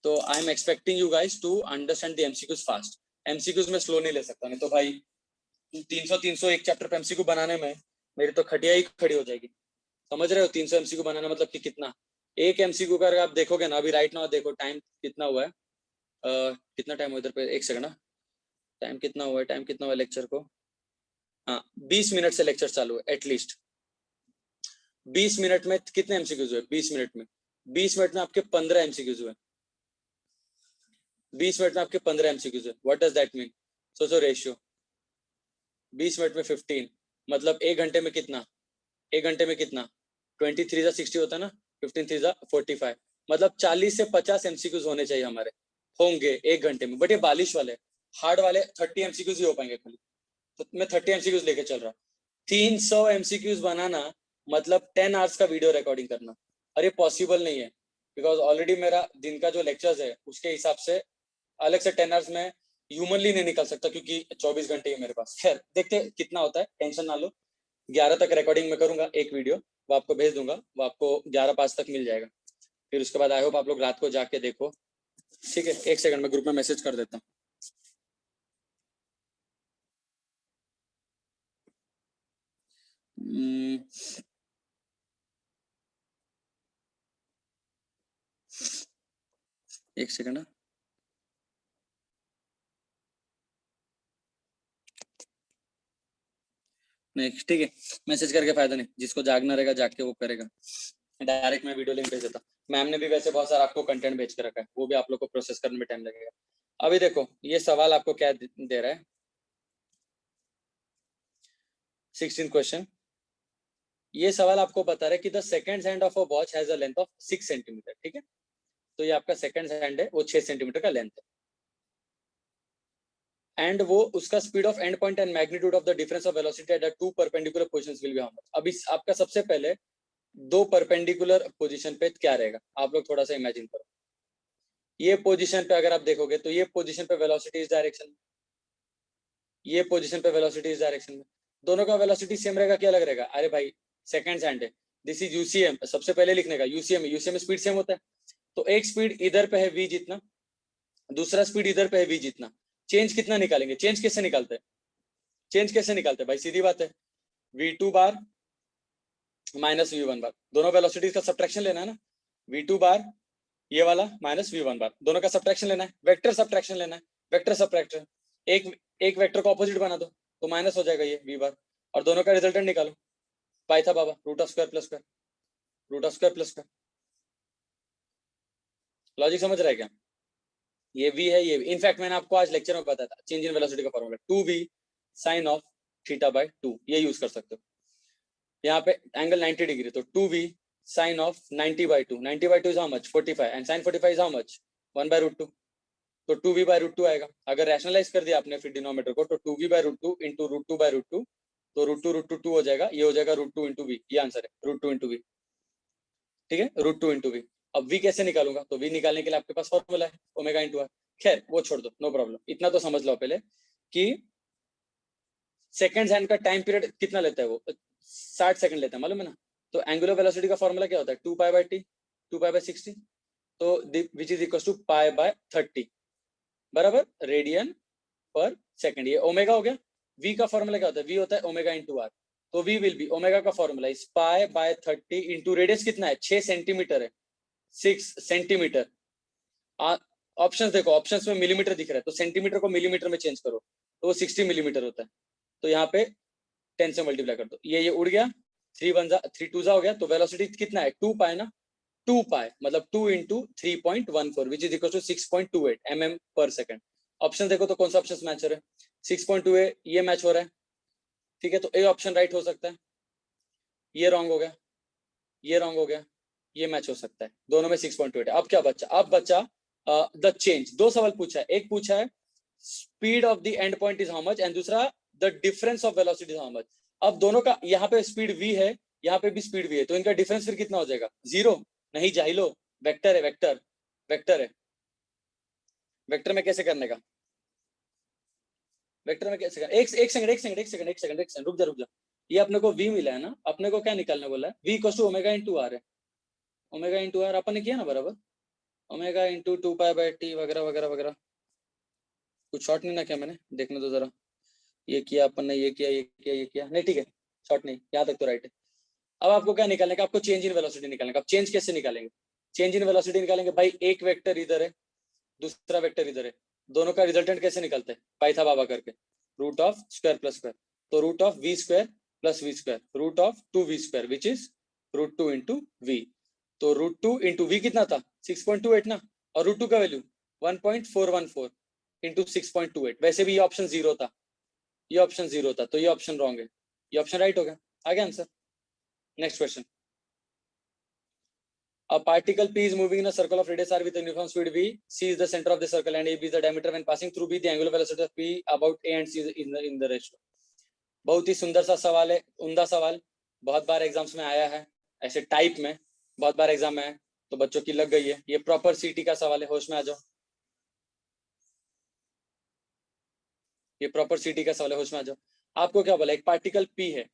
Speaker 1: तो I am expecting you guys to understand the MCQs fast. MCQs में स्लो नहीं ले सकता, नहीं तो भाई 300 एक चैप्टर पे एमसीक्यू बनाने में मेरी तो खटिया ही खड़ी हो जाएगी। समझ रहे हो? 300 एमसीक्यू बनाना मतलब कि कितना, एक एमसीक्यू का अगर आप देखोगे ना, अभी राइट नाउ देखो टाइम कितना हुआ है, कितना टाइम हुआ इधर पे, एक सेकंड ना, टाइम कितना हुआ है, टाइम कितना हुआ लेक्चर को? हाँ 20 मिनट से लेक्चर चालू है, एटलीस्ट 20 मिनट में कितने एमसीक्यूज हुए? 20 मिनट में, 20 मिनट में आपके 15 एमसीक्यूज हुए, 20 मिनट में आपके 15 एमसीक्यूज हुए। What does that mean? सोचो रेशियो, 20 मिनट में 15, मतलब एक घंटे में कितना? एक घंटे में कितना? 23 जा 60 होता है ना, 15 3 जा 45, मतलब 40 से 50 एमसीक्यूज होने चाहिए हमारे, होंगे एक घंटे में। बट ये बालिश वाले, हार्ड वाले 30 एमसीक्यूज ही हो पाएंगे खाली। तो मैं 30 एमसीक्यूज लेके चल रहा। 300 एमसीक्यूज बनाना मतलब 10 आवर्स का वीडियो रिकॉर्डिंग करना, अरे पॉसिबल नहीं है, बिकॉज ऑलरेडी मेरा दिन का जो लेक्चर्स है उसके हिसाब से अलग से 10 आवर्स में ह्यूमनली नहीं निकल सकता, क्योंकि 24 घंटे ही मेरे पास। खैर देखते कितना होता है, टेंशन ना लो। 11 तक रिकॉर्डिंग में करूंगा एक वीडियो, वो आपको भेज दूंगा, वो आपको 11:05 तक मिल जाएगा। फिर उसके बाद आई होप आप लोग रात को जाके देखो। ठीक है, एक सेकंड में ग्रुप में मैसेज कर देता हूँ। एक सेकंड। नहीं ठीक है, मैसेज करके फायदा नहीं, जिसको जागना रहेगा जाग के वो करेगा। डायरेक्ट मैं वीडियो लिंक भेज देता। मैम ने भी वैसे बहुत सारा आपको कंटेंट भेज के रखा है, वो भी आप लोग को प्रोसेस करने में टाइम लगेगा। अभी देखो ये सवाल आपको क्या दे रहा है, 16 क्वेश्चन। ये सवाल आपको बता रहा है कि the second hand of a watch has a length of 6 centimetre. ठीक है, तो ये आपका सेकंड हैंड है, वो 6 सेंटीमीटर का लेंथ है, एंड वो उसका speed of and point and magnitude of the difference of velocity at the two perpendicular positions will be how much. अभी आपका सबसे पहले दो परपेंडिकुलर पोजीशन पे क्या रहेगा, आप लोग थोड़ा सा इमेजिन करो। ये पोजीशन पे अगर आप देखोगे तो ये पोजीशन पे वेलोसिटी इस डायरेक्शन में, ये पोजीशन पे वेलोसिटी इस डायरेक्शन में, दोनों का वेलोसिटी सेम रहेगा क्या अलग रहेगा? अरे भाई सेकंड हैंड है, दिस इज यूसीएम, सबसे पहले लिखने का यूसीएम, यूसीएम में स्पीड सेम होता है, तो तो एक स्पीड इधर पे है v जितना, दूसरा स्पीड इधर पे है v जितना, चेंज कितना निकालेंगे? चेंज कैसे निकालते हैं? चेंज कैसे निकालते हैं भाई? सीधी बात है, v2 बार माइनस v1 बार, दोनों वेलोसिटीज का सब्ट्रैक्शन लेना है ना, v2 बार ये वाला माइनस v1 बार, दोनों का सब्ट्रैक्शन लेना है, वेक्टर सब्ट्रैक्शन लेना है, वेक्टर सब्ट्रैक्शन, एक वेक्टर को ऑपोजिट बना दो तो माइनस हो जाएगा ये v बार, और दोनों का रिजल्टेंट निकालो, पाई था बाबा root of square plus square, root of square plus square. Logic समझ रहा है क्या? ये v है, ये इनफैक्ट मैंने आपको आज लेक्चर में बताया था, चेंज इन वेलोसिटी का formula 2v sine of theta by 2, ये यूज कर सकते हो। यहाँ पे एंगल 90 डिग्री, तो 2v sine of 90 by 2, 90 by 2 is how much? 45, and sine 45 is how much? 1 by root 2, तो 2v by रूट 2 आएगा। अगर रैशनलाइज कर दिया आपने फिर डिनोमिनेटर को, तो 2v by root 2 into root 2 by root 2, तो रूट 2 2 हो जाएगा, ये हो जाएगा रूट 2 इंटू v, ये आंसर है रूट 2 इंटू v, ठीक है, रूट 2 इंटू v। अब v कैसे निकालूंगा? तो v निकालने के लिए आपके पास फॉर्मूला है ओमेगा इंटू आर, खैर वो छोड़ दो, नो प्रॉब्लम, इतना तो समझ लो पहले कि सेकंड हैंड का टाइम पीरियड कितना लेता है वो, 60 सेकंड लेता है, मालूम है ना। तो एंगुलर वेलोसिटी का फॉर्मूला क्या होता है? 2 pi by T, 2 pi by 60, तो which is equal to pi by 30 बराबर रेडियन पर सेकंड, ये ओमेगा हो गया। v का फॉर्मूला क्या होता है? v होता है ओमेगा इंटू आर, तो v विल बी, ओमेगा का formula is pi by 30 into radius कितना है? 6 सेंटीमीटर है, 6 सेंटीमीटर। ऑप्शंस देखो, ऑप्शंस में मिलीमीटर दिख रहा है, तो सेंटीमीटर को मिलीमीटर में चेंज करो तो वो 60 मिलीमीटर होता है, तो यहाँ पे 10 से मल्टीप्लाई कर दो, ये उड़ गया, 3 1 3 2 हो गया, तो वेलोसिटी कितना है? 2 पाई ना, 2 पाई मतलब 2 into 3.14 which is equal to 6.28 mm पर सेकंड। ऑप्शन देखो तो कौन सा ऑप्शन मैच हो रहा है? 6.28 ये मैच हो रहा है, ठीक है, तो ए ऑप्शन राइट हो सकता है, ये रॉन्ग हो गया, ये रॉन्ग हो गया, ये मैच हो सकता है, दोनों में 6.28 है। अब क्या बचा? अब बचा द चेंज। दो सवाल पूछा है, एक पूछा है speed of the end point is how much, and दूसरा the difference of velocity is how much. अब दोनों का, यहाँ पे स्पीड v है, यहाँ पे भी स्पीड v है, तो इनका डिफरेंस फिर कितना हो जाएगा? 0? नहीं जाहिलो, वेक्टर है, वेक्टर, वेक्टर है, वेक्टर में कैसे करने का? वेक्टर में कैसे करना? एक सेकंड रुक जा, ये अपने को v मिला है ना, अपने को क्या निकालने बोला है? v equal to omega into R है, ओमेगा इंटू आर अपन ने किया ना बराबर, omega into 2 pi by T वगैरह वगैरह वगैरह। कुछ शॉर्ट नहीं ना किया मैंने? देखने दो जरा, ये किया अपन ने, ये किया, ये किया, ये किया, नहीं ठीक है, शॉर्ट नहीं, यहाँ तक तो राइट है। अब आपको क्या निकालने का? आपको चेंज इन वेलोसिटी निकालने का। अब चेंज कैसे निकालेंगे? चेंज इन वेलोसिटी निकालेंगे भाई, एक वेक्टर इधर है, दूसरा वेक्टर इधर है, दोनों का रिजल्टेंट कैसे निकलता है? पाइथा बाबा करके, root of square plus square, तो root of v square plus v square, root of 2v square which is root 2 into v, तो रूट 2 इंटू वी कितना था? 6.28 ना, और रूट 2 का वैल्यू 1.414 इंटू 6.28, वैसे भी ये ऑप्शन 0 था, ये ऑप्शन 0 था, तो ये ऑप्शन रॉन्ग है, ये ऑप्शन राइट हो गया। आगे answer, next question. A particle P is moving in a circle of radius r with a uniform speed v. C is the center of the circle and AB is the diameter. When passing through B, the angular velocity of P about A and C is in the ratio. बहुत ही सुंदर सा सवाल है, उम्दा सवाल, बहुत बार exams में आया है, ऐसे टाइप में बहुत बार एग्जाम में है, तो बच्चों की लग गई है, ये प्रॉपर सीटी का सवाल है, होश में आ जाओ, ये प्रॉपर सीटी का सवाल है, होश में आ जाओ। आपको क्या बोला? एक पार्टिकल P है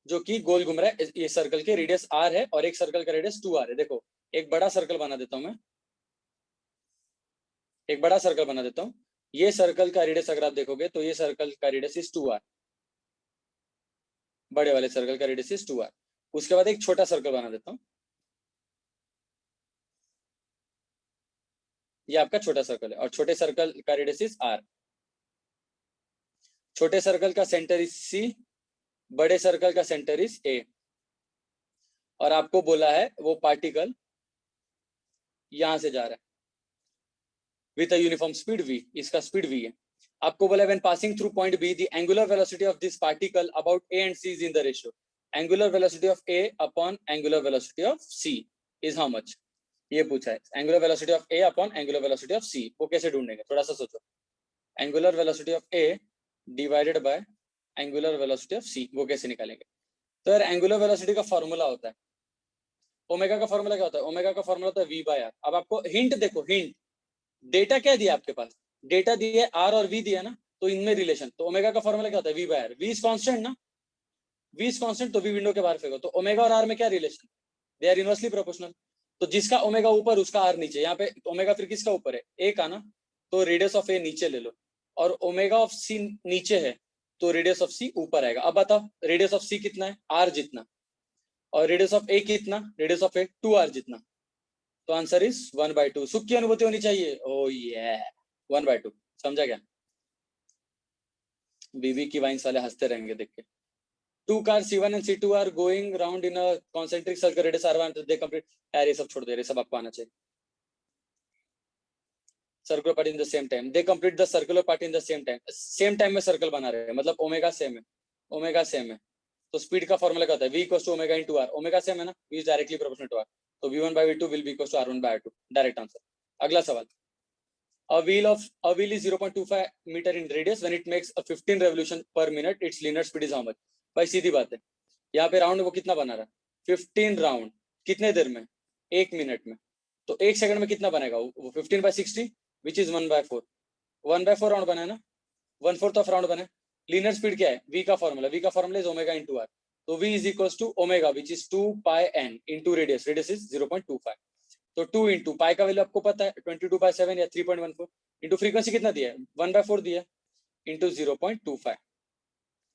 Speaker 1: जो कि गोल घूम रहा है, ये सर्कल के रेडियस r है और एक सर्कल का रेडियस 2r है। देखो एक बड़ा सर्कल बना देता हूं मैं, एक बड़ा सर्कल बना देता हूं, ये सर्कल का रेडियस अगर आप देखोगे तो ये सर्कल का रेडियस इज 2r, बड़े वाले सर्कल का रेडियस इज 2r। उसके बाद एक छोटा सर्कल बना देता हूं, ये आपका छोटा सर्कल है और छोटे सर्कल का रेडियस इज r। छोटे सर्कल का सेंटर इज c, बड़े सर्कल का सेंटर इज a, और आपको बोला है वो पार्टिकल यहां से जा रहा है with a uniform speed v, इसका स्पीड v है। आपको बोला when passing through point b the angular velocity of this particle about a and c is in the ratio, angular velocity of a upon angular velocity of c is how much, ये पूछा है। Angular velocity of a upon angular velocity of c, वो कैसे ढूंढेंगे? थोड़ा सा सोचो। Angular velocity of a divided by angular velocity of c, वो कैसे निकालेंगे? तो यार एंगुलर वेलोसिटी का फॉर्मूला होता है, ओमेगा का फॉर्मूला क्या होता है? ओमेगा का फॉर्मूला होता है v बाय r। अब आपको हिंट देखो, हिंट, डेटा क्या दिया आपके पास? डेटा दिया r और v दिया ना, तो इनमें रिलेशन, तो ओमेगा का फॉर्मूला क्या होता है? v बाय r, v इज कांस्टेंट ना, v इज कांस्टेंट, तो v विंडो के बाहर फेंको, तो ओमेगा और r में क्या relation? They are inversely proportional, तो जिसका ओमेगा ऊपर उसका आर नीचे, यहाँ पे ओमेगा फिर किसका ऊपर है, ए का ना, तो रेडियस ऑफ ए नीचे ले लो, और ओमेगा ऑफ सी नीचे है तो रेडियस ऑफ सी ऊपर आएगा। अब बताओ रेडियस ऑफ सी कितना है, आर जितना, और रेडियस ऑफ ए कितना, रेडियस ऑफ ए 2r जितना, तो आंसर इज 1/2। सुख की अनुभूति होनी चाहिए, ओ ये 1/2, समझा क्या? बीबी की वाइन्स वाले हंसते रहेंगे देख के। Two cars C1 and C2 are going round in a concentric circle radius R1, they complete, यार ये सब छोड़ दे रहे, सब आपको आना चाहिए। Circular part in the same time, they complete the circular part in the same time में सर्कल बना रहे हैं, मतलब ओमेगा सेम है, ओमेगा सेम है, तो स्पीड का फॉर्मूला क्या होता है, v equals to omega into r, omega same है ना, v is directly proportional to r, तो v1/v2 will be equals to r1/r2, direct answer. अगला सवाल, a wheel is 0.25 meter in radius, when it makes a 15 revolution per minute, its linear speed is how much? भाई सीधी बात है, यहाँ पे round वो कितना बना रहा है, 15 राउंड, कितने देर में, 1 मिनट में, तो 1 सेकंड में कितना बनेगा वो, 15/60 विच इज 1/4, 1/4 राउंड बना है ना, 1/4 ऑफ राउंड बने। लीनियर स्पीड क्या है, v का formula is omega into r, तो v is equal to omega which is 2 pi n into radius, radius is 0.25, तो 2 इंटू पाई का वैल्यू आपको पता है 22/7 या 3.14, इंटू फ्रीक्वेंसी कितना दिया है 1/4 दिया है, इंटू 0.25,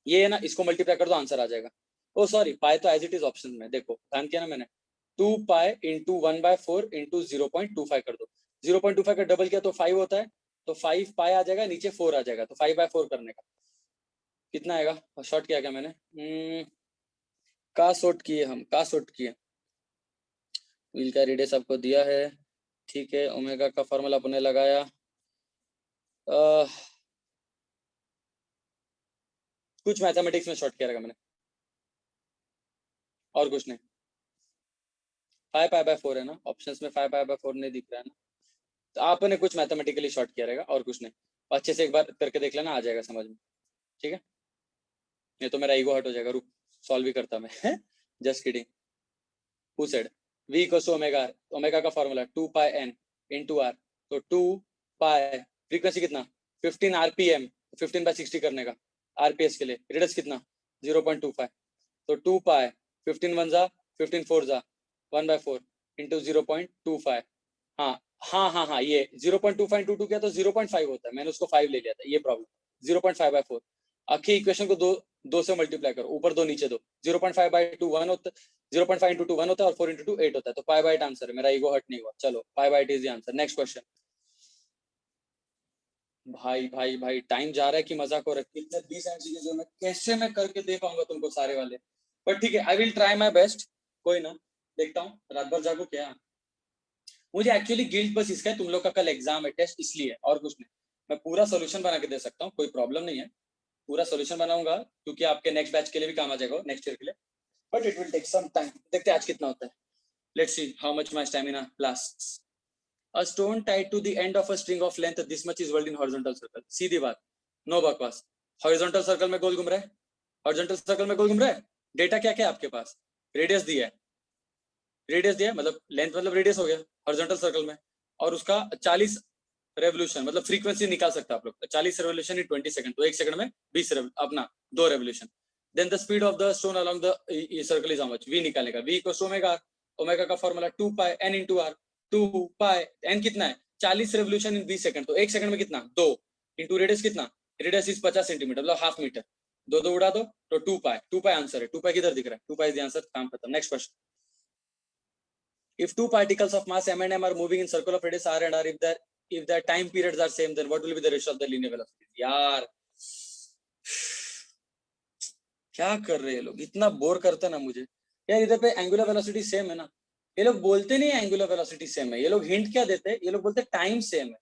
Speaker 1: ये है ना, इसको मल्टीप्लाई कर दो आंसर आ जाएगा। ओ सॉरी, पाई तो एज इट इज ऑप्शन में, देखो ध्यान किया ना मैंने, 2 पाई इंटू 1/4 इंटू 0.25 कर दो, 0.25 का डबल किया तो 5 होता है, तो 5 पाई आ जाएगा, नीचे 4 आ जाएगा, तो 5/4 करने का कितना आएगा, शॉर्ट किया क्या मैंने, का शॉर्ट किए हम, का शॉर्ट किए, व्हील का रेडियस आपको दिया है, ठीक है, ओमेगा का फॉर्मूला अपने लगाया, कुछ मैथमेटिक्स में शॉर्ट किया रहेगा मैंने, और कुछ नहीं, 5 पाई/4 है ना, ऑप्शंस में 5 पाई/4 नहीं दिख रहा है ना, तो आपने कुछ मैथमेटिकली शॉर्ट किया रहेगा, और कुछ नहीं, अच्छे से एक बार करके देख लेना, आ जाएगा समझ में, ठीक है, ये तो मेरा ईगो हट हो जाएगा, रुक सॉल्व भी करता मैं just kidding. Who said v equals to omega r, omega का formula 2 pi n into r, तो 2 पाई, फ्रीक्वेंसी कितना 15 rpm, 15/60 करने का rps के लिए, रेडियस कितना 0.25, तो 2 पाई 15 1 जा 15 4 जा 1/4 इंटू 0.25, हाँ हाँ हाँ हाँ, ये 0.25 इंटू 2 किया तो 0.5 होता है, मैंने उसको 5 ले लिया था, ये प्रॉब्लम, 0.5/4, आखिर इक्वेशन को दो से मल्टीप्लाई करो, ऊपर दो नीचे दो, 0.5/2 1 होता है, 0.5 इंटू 2 1 होता है, और 4 इंटू 2 8 होता है, तो पाई/8 आंसर है, मेरा ईगो हर्ट नहीं हुआ, चलो पाई/8 is the answer. Next question, भाई भाई भाई टाइम जा रहा है कि मजाक हो रहा है, कितने 20 एमसीक्यू जो मैं कैसे मैं करके दे पाऊंगा तुमको सारे वाले, पर ठीक है, I will try my best, कोई ना, देखता हूँ रात भर जागो क्या, मुझे एक्चुअली गिल्ट बस इसका है, तुम लोग का कल एग्जाम है, टेस्ट इसलिए, और कुछ नहीं, मैं पूरा सोल्यूशन बना के दे सकता हूँ, कोई प्रॉब्लम नहीं है, पूरा सोल्यूशन बनाऊंगा, क्योंकि आपके नेक्स्ट बैच के लिए भी काम आ जाएगा, नेक्स्ट ईयर के लिए, but it will take some time, देखते हैं आज कितना होता है, let's see how much my stamina lasts. A stone tied to the end of a string of length this much is whirled in horizontal circle, सीधी बात, no बकवास, horizontal circle में गोल घूम रहा है, हॉरिजॉन्टल सर्कल में गोल घूम रहा है, डेटा क्या क्या है आपके पास, रेडियस दिया है, रेडियस दिया है, मतलब लेंथ मतलब रेडियस हो गया हॉरिजॉन्टल सर्कल में, और उसका 40 रेवोल्यूशन, मतलब फ्रीक्वेंसी निकाल सकते हैं आप लोग, 40 रेवोल्यूशन इन 20 सेकंड, तो 1 सेकंड में 20 अपना 2 revolution, then the speed of the stone along the circle is how much, v निकालेगा, v equals to omega, omega का formula 2 pi n into r, 2 pi n कितना है 40 रेवोल्यूशन इन 20 सेकंड, तो 1 second में कितना 2, into radius कितना, radius is 50 centimetre, मतलब half metre, दो उड़ा दो, तो 2 पाई आंसर है, 2 पाई किधर दिख रहा है, 2 पाई इज द आंसर, काम खत्म। Next question, if two particles of mass m and m are moving in circle of radius r and r, if their time periods are same, then what will be the ratio of the linear velocity? यार क्या कर रहे हैं लोग, इतना bore करते हैं ना मुझे यार, इधर पे एंगुलर वेलोसिटी सेम है ना, ये लोग बोलते नहीं एंगुलर वेलोसिटी सेम है, ये लोग हिंट क्या देते हैं, ये लोग बोलते टाइम सेम है,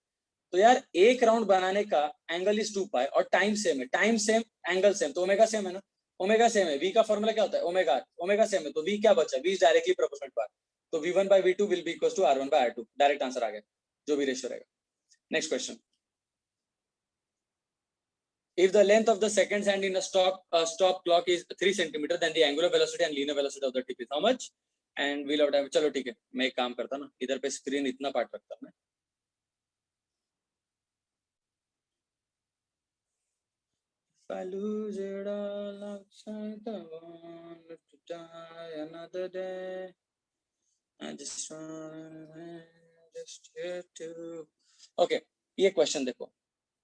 Speaker 1: तो यार एक राउंड बनाने का एंगल इज 2 पाई, और टाइम सेम है, टाइम सेम एंगल सेम, तो ओमेगा सेम है ना, ओमेगा सेम है, v का फॉर्मूला क्या होता है ओमेगा, ओमेगा सेम है, तो v क्या बचा, v is directly proportional to r, तो v1/v2 will be equal to r1/r2, direct answer आ गया, जो भी रेशियो रहेगा। Next question, if the length of the seconds hand in a stop clock is 3 centimeter, then the angular velocity and linear velocity of the tip is how much, and wheel of time, चलो ठीक है, मैं एक काम करता ना, इधर पे स्क्रीन इतना पार्ट रखता मैं, if I lose it all outside the world to die another day, I just wanna okay, ये क्वेश्चन देखो,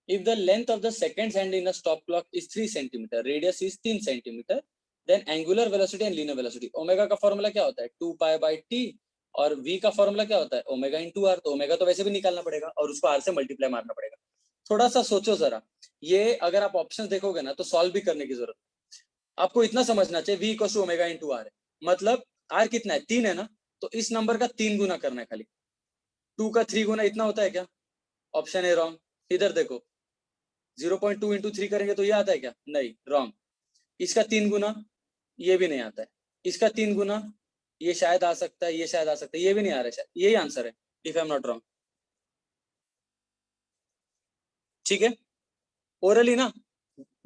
Speaker 1: if the length of the seconds hand in a stop clock is 3 centimeter, radius is 3 centimeter, then angular velocity and linear velocity, omega का formula क्या होता है 2 pi by T, और v का formula क्या होता है ओमेगा इंटू आर। तो ओमेगा तो वैसे भी निकालना पड़ेगा और उसको आर से मल्टीप्लाई मारना पड़ेगा। थोड़ा सा सोचो जरा, ये अगर आप ऑप्शन देखोगे ना तो सॉल्व भी करने की जरूरत है। आपको इतना समझना चाहिए v equal to omega into R है, मतलब r कितना है 3 है ना, तो इस नंबर का 3 गुना करना है खाली। 2 का 3 गुना इतना होता है क्या? Option A wrong. इधर देखो 0.2 इंटू 3 करेंगे तो ये आता है क्या? नहीं, रॉन्ग। इसका 3 गुना ये भी नहीं आता है, इसका 3 गुना ये शायद आ सकता है, ये शायद आ सकता है, ये भी नहीं आ रहा है शायद। यही आंसर है if I am not wrong. ठीक है, ओरली ना,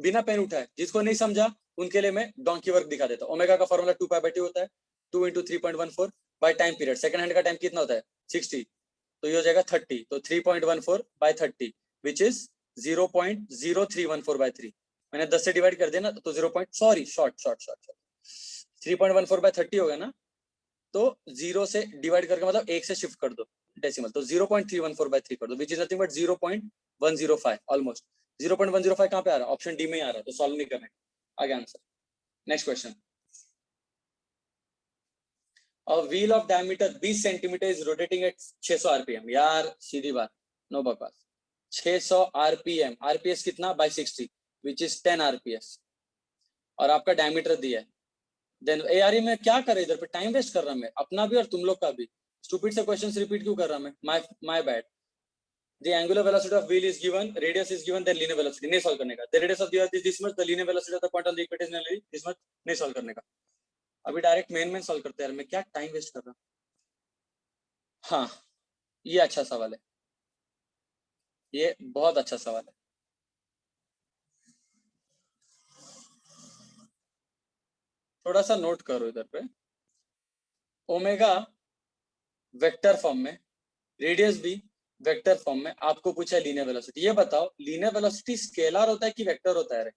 Speaker 1: बिना पेन उठाए। जिसको नहीं समझा उनके लिए मैं डोंकी वर्क दिखा देता हूँ। ओमेगा का फॉर्मूला 2 पाई बाई टी होता है, 2 into 3.14 by time period. Second hand का टाइम कितना होता है 60, तो ये हो जाएगा 30, तो 3.14 बाई 30 विच इज 0.0314 बाई 3। मैंने 10 से डिवाइड कर दिया ना, तो 0. सॉरी, शॉर्ट 3.14 बाई 30 होगा ना, तो 0 से डिवाइड करके मतलब 1 से शिफ्ट कर दो डेसिमल, तो 0.314 बाई 3 कर दो, विच इज नथिंग बट 0.105 ऑलमोस्ट। 0.105 कहाँ पे आ रहा है? ऑप्शन डी में ही आ रहा है, तो सॉल्व नहीं करना है। आगे answer, next question. A wheel of diameter 20 centimeter is rotating at 600 rpm। यार सीधी बात, नो बकवास। 600 rpm, rps कितना? बाय 60 which is 10 rps, और आपका डायमीटर दिया है। देन ए यार मैं क्या कर रहा इधर पे, टाइम वेस्ट कर रहा मैं अपना भी और तुम लोग का भी। स्टूपिड से क्वेश्चंस रिपीट क्यों कर रहा मैं? My bad. The angular velocity of wheel is given, radius is given, then linear velocity नहीं सॉल्व करने का। The radius of the earth is this much, the linear velocity of the point on the equator is this much, नहीं solve करने का। अभी direct main solve करते हैं यार, मैं क्या टाइम वेस्ट कर रहा हूँ। हाँ, ये अच्छा सवाल है, ये बहुत अच्छा सवाल है। थोड़ा सा नोट करो इधर पे, ओमेगा वेक्टर फॉर्म में, रेडियस भी वेक्टर फॉर्म में, आपको पूछा लीनियर वेलोसिटी। ये बताओ लीनियर वेलोसिटी स्केलर होता है कि वेक्टर होता है?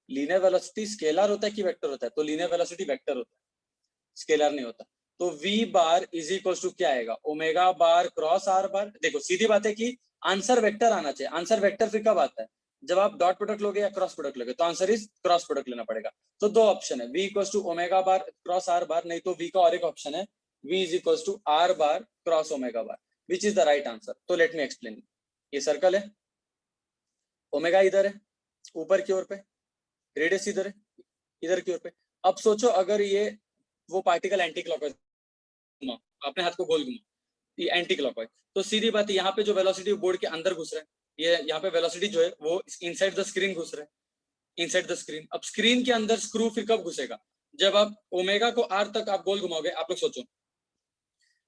Speaker 1: लीनियर वेलोसिटी स्केलर होता है कि वेक्टर होता है? तो लीनियर वेलोसिटी वेक्टर होता है, स्केलर नहीं होता। तो v bar is equal to क्या आएगा? Omega bar cross R bar. देखो सीधी बात है कि आंसर वेक्टर आना चाहिए। आंसर वेक्टर फिर कब आता है? जब आप डॉट प्रोडक्ट लोगे या क्रॉस प्रोडक्ट लोगे, तो आंसर इज क्रॉस प्रोडक्ट लेना पड़ेगा। तो दो ऑप्शन है, v equal to omega bar cross R bar, नहीं तो v का और एक ऑप्शन है v is equal to R bar cross omega bar, which is the right answer. तो लेट मी एक्सप्लेन। ये सर्कल है, ओमेगा इधर है ऊपर की ओर पे, रेडियस इधर है इधर की ओर पे। अब सोचो अगर ये वो पार्टिकल एंटी क्लॉकवाइज घुमा, अपने हाथ को गोल घुमा, ये एंटी क्लॉकवाइज, तो सीधी बात है यहाँ पे जो वेलोसिटी बोर्ड के अंदर घुस रहा है, ये यहाँ पे वेलोसिटी जो है वो इनसाइड द स्क्रीन घुस रहा है, इनसाइड द स्क्रीन। अब स्क्रीन के अंदर स्क्रू फिर कब घुसेगा? जब आप ओमेगा को आर तक आप गोल घुमाओगे। आप लोग सोचो,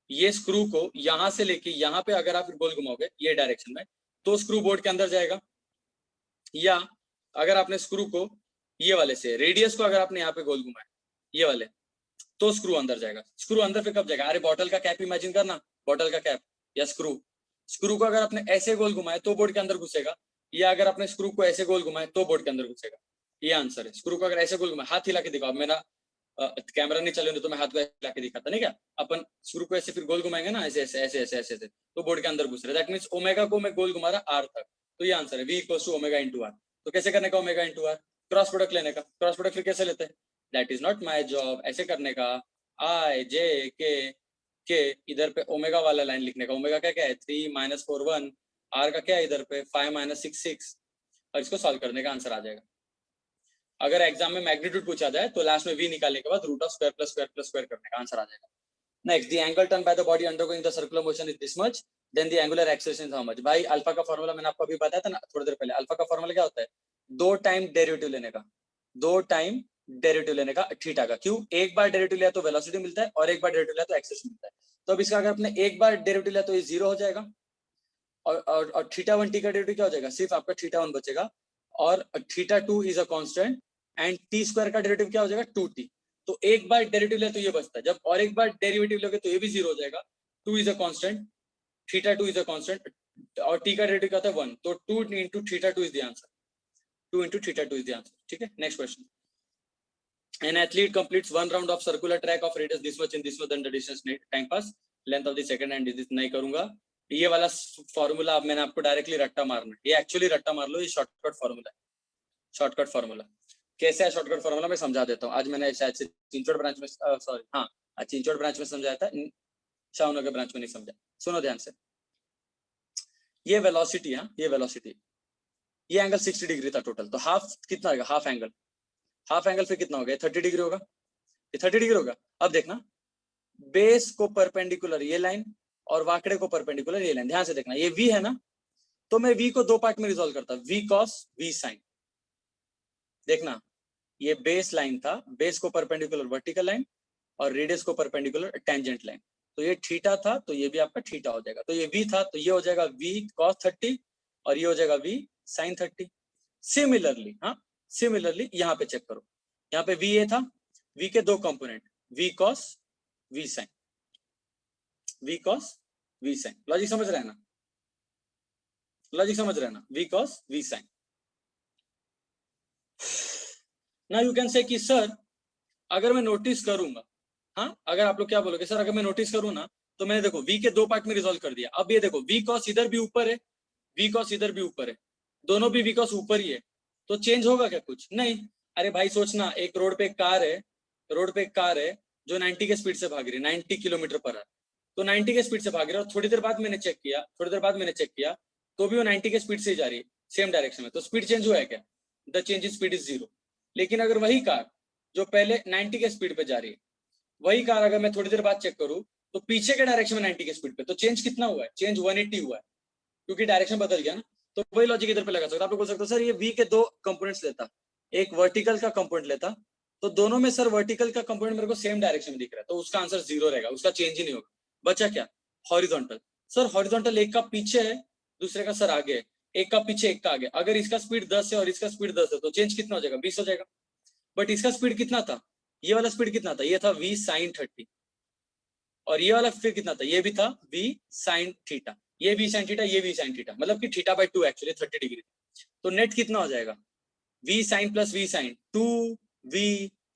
Speaker 1: ये स्क्रू को यहाँ से लेके यहाँ पे अगर आप गोल घुमाओगे ये डायरेक्शन में, तो स्क्रू बोर्ड के अंदर जाएगा। या अगर आपने स्क्रू को ये वाले से, रेडियस को अगर आपने यहाँ पे गोल घुमाया ये वाले, तो स्क्रू अंदर जाएगा। स्क्रू अंदर पे कब जाएगा? अरे बॉटल का कैप इमेजिन करना, बॉटल का कैप या स्क्रू, स्क्रू को अगर आपने ऐसे गोल घुमाया तो बोर्ड के अंदर घुसेगा, या अगर आपने स्क्रू को ऐसे गोल घुमाया तो बोर्ड के अंदर घुसेगा। ये आंसर है। स्क्रू को अगर ऐसे गोल घुमाया, हाथ हिला के दिखाओ, मेरा कैमरा नहीं चले तो मैं हाथ को हिला के दिखाता नहीं क्या? अपन स्क्रू को ऐसे फिर गोल घुमाएंगे ना, ऐसे ऐसे ऐसे ऐसे ऐसे, तो बोर्ड के अंदर घुस रहा है। दैट मींस ओमेगा को मैं गोल घुमा रहा आर तक, तो ये आंसर है v equal to omega into are. तो कैसे करने का omega into R? Cross product लेने का। क्रॉस प्रोडक्ट फिर कैसे लेते हैं? That is not my job ऐसे करने का। आई जे के इधर पे ओमेगा वाला लाइन लिखने का। ओमेगा क्या क्या है? 3 माइनस 4 1, आर का क्या है इधर पे 5 माइनस 6 6, और इसको सॉल्व करने का आंसर आ जाएगा। अगर एग्जाम में मैग्नीट्यूड पूछा जाए तो लास्ट में v निकालने के बाद root of square plus square plus square करने का आंसर आ जाएगा। Next, the angle turn by the body undergoing the circular motion is this much, then the angular acceleration is how much. भाई alpha का formula मैंने आपको अभी बताया था ना थोड़ी देर पहले। अल्फा का फार्मूला क्या होता है? 2 टाइम डेरिवेटिव लेने का, 2 टाइम डेरिवेटिव लेने का थीटा का। क्यों? एक बार डेरिवेटिव लिया तो वेलोसिटी मिलता है, और एक बार डेरिवेटिव लिया तो एक्सेलरेशन मिलता है। तो अब इसका अगर आपने एक बार डेरिवेटिव लिया तो ये 0 हो जाएगा, और थीटा 1 टी का डेरिवेटिव क्या हो जाएगा? सिर्फ आपका थीटा 1 बचेगा, और theta 2 is a constant, and T square का डेरिवेटिव क्या हो जाएगा? 2t। तो एक बार डेरिवेटिव ले तो ये बचता है, जब और एक बार डेरिवेटिव लोगे तो ये भी 0 हो जाएगा। 2 is a constant, theta 2 is a constant, और टी का डेरिवेटिव क्या होता है 1, तो 2 into theta 2 is the answer. 2 into theta 2 is the answer. ठीक है, next question. An athlete completes one round of circular track of radius this much in this much, then the distance need, time pass, length of the second hand is this। नहीं करूंगा, ये वाला formula अब मैंने आपको directly रट्टा मारना, ये एक्चुअली रट्टा मार लो, ये शॉर्टकट फॉर्मूला है, शॉर्टकट फॉर्मूला। कैसे है शॉर्टकट फॉर्मूला, मैं समझा देता हूँ। आज मैंने शायद से चिंचोड़ ब्रांच में, सॉरी हाँ, आज चिंचोड़ ब्रांच में समझाया था, शाहनगर ब्रांच में नहीं समझा। सुनो ध्यान से, ये वेलोसिटी है, ये वेलोसिटी, ये एंगल 60 डिग्री था टोटल, तो हाफ कितना होगा, हाफ एंगल, हाफ एंगल फिर कितना हो गया, 30 डिग्री होगा, ये 30 डिग्री होगा। अब देखना, बेस को परपेंडिकुलर ये लाइन और वाकड़े को परपेंडिकुलर ये लाइन, ध्यान से देखना, ये v है ना, तो मैं v को दो पार्ट में रिजॉल्व करता, v cos v sin। देखना, ये बेस लाइन था, बेस को परपेंडिकुलर वर्टिकल लाइन और रेडियस को परपेंडिकुलर टेंजेंट लाइन, तो ये थीटा था, तो ये भी आपका थीटा हो जाएगा। तो ये v था, तो ये हो जाएगा v cos 30 और ये हो जाएगा v sin 30। सिमिलरली, हाँ सिमिलरली यहाँ पे चेक करो, यहाँ पे v ये था, v के दो component, v cos v sin, v cos v sin। Logic समझ रहे हैं ना, लॉजिक समझ रहे हैं ना, v cos v sin। ना यू कैन से कि सर अगर मैं नोटिस करूंगा, हाँ अगर आप लोग क्या बोलोगे सर अगर मैं नोटिस करूँ ना, तो मैंने देखो v के दो पार्ट में रिजॉल्व कर दिया। अब ये देखो v cos इधर भी ऊपर है, v cos इधर भी ऊपर है, दोनों भी v cos ऊपर ही है, तो चेंज होगा क्या कुछ, नहीं। अरे भाई सोचना, एक रोड पे एक कार है, रोड पे एक कार है जो 90 के स्पीड से भाग रही है, 90 किलोमीटर पर आवर, तो 90 के स्पीड से भाग रही है, और थोड़ी देर बाद मैंने चेक किया, थोड़ी देर बाद मैंने चेक किया, तो भी वो 90 के स्पीड से ही जा रही है, सेम डायरेक्शन में, तो स्पीड चेंज हुआ है क्या, the change in speed is 0। लेकिन अगर वही कार जो पहले 90 के स्पीड पे जा रही है, वही कार अगर मैं थोड़ी देर बाद चेक करूं, तो पीछे के डायरेक्शन में 90 के स्पीड पे, तो चेंज कितना हुआ है, चेंज 180 हुआ है, क्योंकि डायरेक्शन बदल गया ना। तो वही लॉजिक इधर पे लगा सकते हो। आप लोग बोल सकते हो सर ये v के दो कंपोनेंट्स लेता, एक वर्टिकल का कंपोनेंट लेता, तो दोनों में सर वर्टिकल का कंपोनेंट मेरे को सेम डायरेक्शन में दिख रहा है, तो उसका आंसर 0 रहेगा, उसका चेंज ही नहीं होगा। बचा क्या, हॉरिजॉन्टल। सर हॉरिजॉन्टल एक का पीछे है, दूसरे का सर आगे है, एक का पीछे एक का आगे, अगर इसका स्पीड 10 है और इसका स्पीड 10 है, तो चेंज कितना हो जाएगा, 20 हो जाएगा। बट इसका स्पीड कितना था, ये वाला स्पीड कितना था, ये था v sin 30, और ये वाला फिर कितना था, ये भी था v sin थीटा, ये v sin थीटा, ये v sin थीटा, मतलब कि थीटा बाय 2 एक्चुअली 30 डिग्री। तो नेट कितना हो जाएगा, v sin plus v sin 2v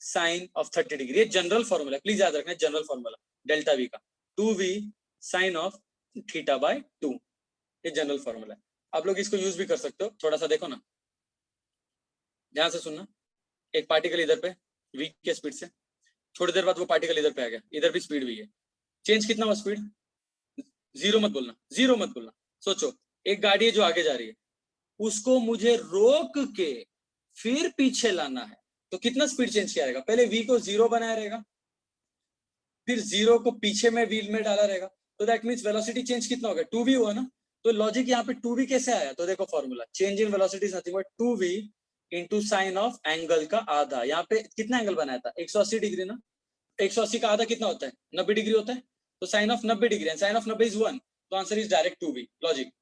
Speaker 1: sin of 30 degree. ये जनरल फॉर्मूला, प्लीज याद रखना, जनरल फॉर्मूला डेल्टा v का, 2v sin of theta by 2, ये जनरल फॉर्मूला है। आप लोग इसको यूज भी कर सकते हो। थोड़ा सा देखो ना, ध्यान से सुनना, एक पार्टिकल इधर पे v के स्पीड से, थोड़ी देर बाद वो पार्टिकल इधर पे आ गया, इधर भी स्पीड v है, चेंज कितना हुआ स्पीड, 0 मत बोलना, 0 मत बोलना। सोचो एक गाड़ी है जो आगे जा रही है, उसको मुझे रोक के फिर पीछे लाना है, तो कितना स्पीड चेंज किया रहेगा, पहले v को 0 बनाया रहेगा, फिर 0 को पीछे में व्हील में डाला रहेगा, तो दैट मींस वेलोसिटी चेंज कितना होगा, 2v हुआ ना। तो लॉजिक यहाँ पे 2v कैसे आया, तो देखो formula, change in velocity is nothing but 2v into sine of angle का आधा। यहाँ पे कितना एंगल बनाया था, 180 डिग्री ना, 180 का आधा कितना होता है, 90 डिग्री होता है, तो sine of 90 degree, sine of 90 is 1, तो answer is direct 2v। Logic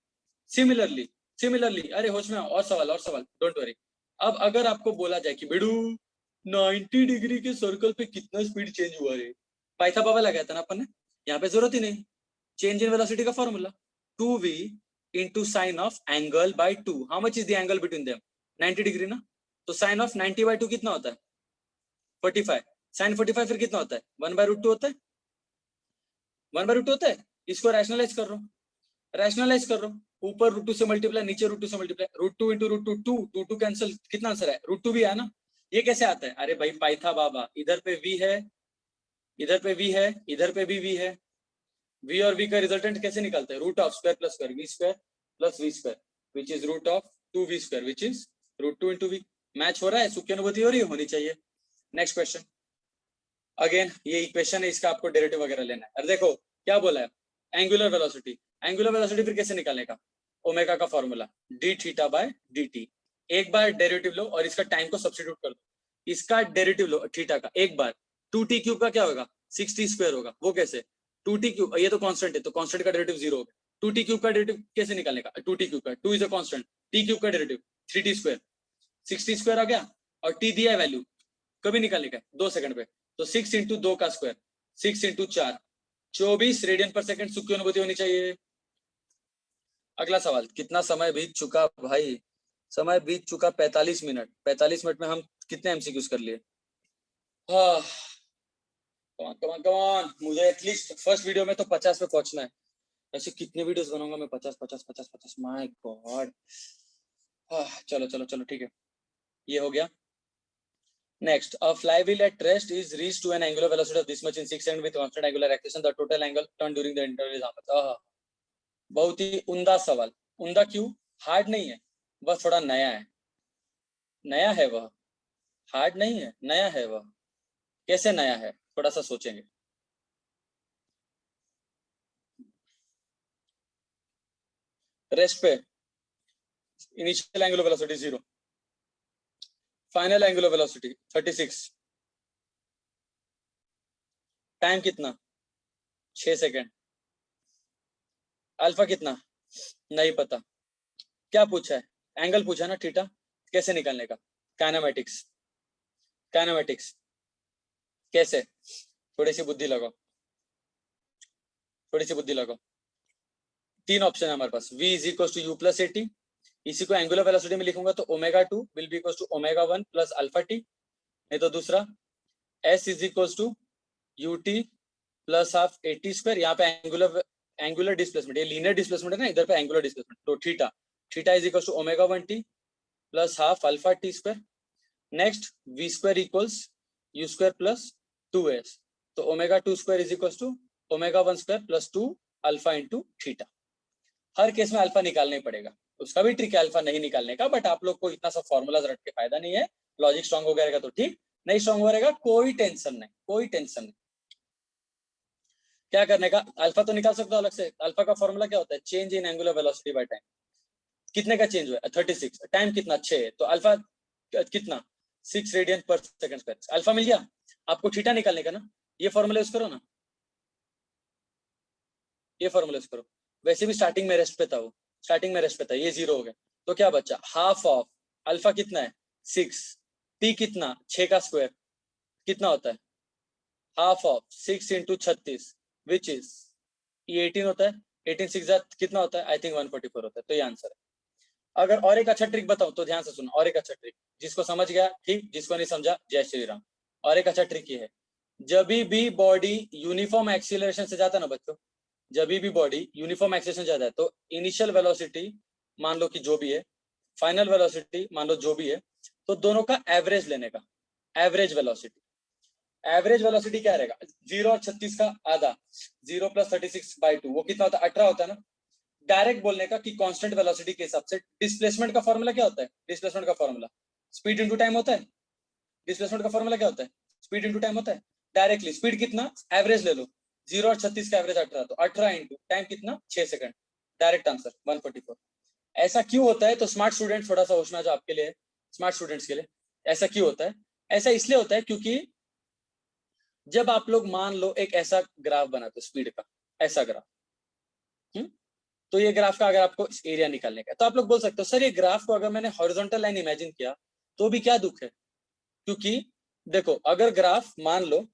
Speaker 1: similarly, similarly, अरे होश में आओ, और सवाल, और सवाल, डोंट वरी। अब अगर आपको बोला जाए कि बेडू 90 डिग्री के सर्कल पे कितना स्पीड चेंज हुआ रे, पाइथा पावा लगाया था ना अपन ने, यहाँ पे जरूरत ही नहीं, चेंज इन वेलोसिटी का formula 2v into sine of angle by 2, how much is the angle between them, 90 degree ना, तो साइन ऑफ 90 बाय 2 कितना होता है, 45, साइन 45 फिर कितना होता है, 1/√2 होता है, 1/√2 होता है। इसको रैशनलाइज कर रहा हूँ, रैशनलाइज कर रहा हूँ, ऊपर √2 से मल्टीप्लाई, नीचे √2 से मल्टीप्लाई, √2 इंटू √2 2 2 कैंसिल, कितना आंसर है, √2 भी है ना। ये कैसे आता है, अरे भाई पाइथा बाबा, इधर पे v है, इधर पे v है, इधर पे भी v है, v और v का रिजल्टेंट कैसे निकलता है, root of square plus square, v square plus v square which is root of 2v square which is √2 into v। Match हो रहा है, सुख की अनुभूति हो रही है, होनी चाहिए। नेक्स्ट क्वेश्चन, अगेन ये इक्वेशन है, इसका आपको डेरिवेटिव वगैरह लेना है। अरे देखो क्या बोला है, एंगुलर वेलोसिटी, एंगुलर वेलोसिटी फिर कैसे निकालने का, ओमेगा का formula D theta by D T, एक बार डेरिवेटिव लो और इसका टाइम को सब्स्टिट्यूट कर दो, इसका डेरिवेटिव लो थीटा का एक बार, 2t क्यूब का क्या होगा, 6t स्क्वायर होगा, वो कैसे, 2t क्यूब, ये तो कांस्टेंट है, तो कांस्टेंट का डेरिवेटिव 0 होगा, 2t क्यूब का डेरिवेटिव कैसे निकालने का, 2t क्यूब का, 2 is a constant, t cube का derivative 3t square, 6t square आ गया, और t दिया है वैल्यू, कभी निकालने का 2 सेकंड पे, तो 6 इंटू 2 का square, 6 into 4, 24 radian per second सुख की अनुभूति होनी चाहिए। अगला सवाल, कितना समय बीत चुका भाई, समय बीत चुका 45 मिनट, 45 मिनट में हम कितने एमसीक्यूज कर लिए, कमान कमान कमान, मुझे एटलीस्ट फर्स्ट वीडियो में तो 50 पे पहुंचना है। ऐसे कितने वीडियोस बनाऊंगा मैं, 50 50 50 50, माय गॉड। चलो चलो चलो ठीक है, ये हो गया। Next, a flywheel at rest is reached to an angular velocity of this much in 6 seconds with constant angular acceleration. The total angle turned during the interval is how much? बहुत ही उम्दा सवाल। उम्दा क्यों? हार्ड नहीं है, बस थोड़ा नया है। नया है वह, हार्ड नहीं है, नया है वह। कैसे नया है, थोड़ा सा सोचेंगे। रेस्ट पे initial angular velocity 0, final angular velocity 36, time कितना? 6 सेकेंड। अल्फा कितना? नहीं पता। क्या पूछा है? एंगल पूछा ना, थीटा। कैसे निकालने का? काइनेमेटिक्स। काइनेमेटिक्स कैसे? थोड़ी सी बुद्धि लगाओ, थोड़ी सी बुद्धि लगाओ। 3 ऑप्शन है हमारे पास। v is equal to u plus a t, इसी को एंगुलर वेलोसिटी में लिखूंगा तो omega 2 will be equal to omega 1 plus alpha t. नहीं तो दूसरा s is equal to u t plus half a t square. यहाँ पे एंगुलर डिस्प्लेसमेंट, ये लीनियर डिस्प्लेसमेंट है ना, इधर पे एंगुलर डिस्प्लेसमेंट, तो theta. Theta is equal to omega 1 t plus half alpha t square. Next v square equals u square plus 2s, तो omega 2 square is equal to omega 1 square plus 2 alpha into theta. हर case में alpha निकालना ही पड़ेगा, उसका भी trick है alpha नहीं निकालने का, बट आप लोग को इतना सब फॉर्मूलाज रट के फायदा नहीं है। लॉजिक स्ट्रांग हो गया तो ठीक, नहीं स्ट्रांग हो रहेगा कोई टेंशन नहीं, कोई टेंशन नहीं। क्या करने का? अल्फा तो निकाल सकते हो अलग से। अल्फा का फॉर्मूला क्या होता है? Change in angular velocity by time. कितने का चेंज हुआ? 36, टाइम कितना? 6, तो अल्फा कितना? 6 radian per second square. Alpha मिल गया। आपको थीटा निकालने का ना, ये फॉर्मूला यूज करो ना, ये फॉर्मूला यूज करो। वैसे भी स्टार्टिंग में रेस्ट पे था वो, स्टार्टिंग में रेस्ट पे था, ये 0 हो गया, तो क्या बचा? हाफ ऑफ अल्फा कितना है? 6, टी कितना? 6 का स्क्वायर कितना होता है? Half of 6 into 36 which is, ये 18 होता है। 18 सिक्स कितना होता है? आई थिंक 144 होता है, तो ये आंसर है। अगर और एक अच्छा ट्रिक बताऊं तो ध्यान से सुनो, और एक अच्छा ट्रिक, जिसको समझ गया ठीक, जिसको नहीं समझा जय श्री राम। और एक अच्छा ट्रिक ये है, जब भी बॉडी यूनिफॉर्म एक्सीलरेशन से जाता है ना बच्चों, जब भी बॉडी यूनिफॉर्म एक्सीलरेशन जाता है तो इनिशियल वेलोसिटी मान लो कि जो भी है, फाइनल वेलोसिटी मान लो जो भी है, तो दोनों का एवरेज लेने का। एवरेज वेलोसिटी, एवरेज वेलोसिटी क्या रहेगा? 0 और 36 का आधा, 0 प्लस 36/2, वो कितना होता है? 18 होता है ना। डायरेक्ट बोलने का कि कांस्टेंट वेलोसिटी के हिसाब से डिस्प्लेसमेंट का फॉर्मूला क्या होता है? डिस्प्लेसमेंट का फॉर्मूला स्पीड इनटू टाइम होता है। डिस्प्लेसमेंट का फॉर्मूला क्या होता है? स्पीड इनटू टाइम होता है। डायरेक्टली स्पीड कितना? एवरेज ले लो, 0 और 36 का एवरेज 18, तो 18 इंटू टाइम कितना? 6 सेकंड। Direct answer 144। ऐसा क्यों होता है? तो स्मार्ट स्टूडेंट थोड़ा सा होशना जो आपके लिए, स्मार्ट स्टूडेंट्स के लिए, ऐसा क्यों होता है? ऐसा इसलिए होता है क्योंकि जब आप लोग मान लो एक ऐसा ग्राफ बनाते हो स्पीड का, ऐसा ग्राफ, तो ये ग्राफ का अगर आपको एरिया निकालने का, तो आप लोग बोल सकते हो सर ये ग्राफ को अगर मैंने हॉरिजॉन्टल लाइन इमेजिन किया तो भी क्या दुख है? क्योंकि देखो, अगर ग्राफ मान लो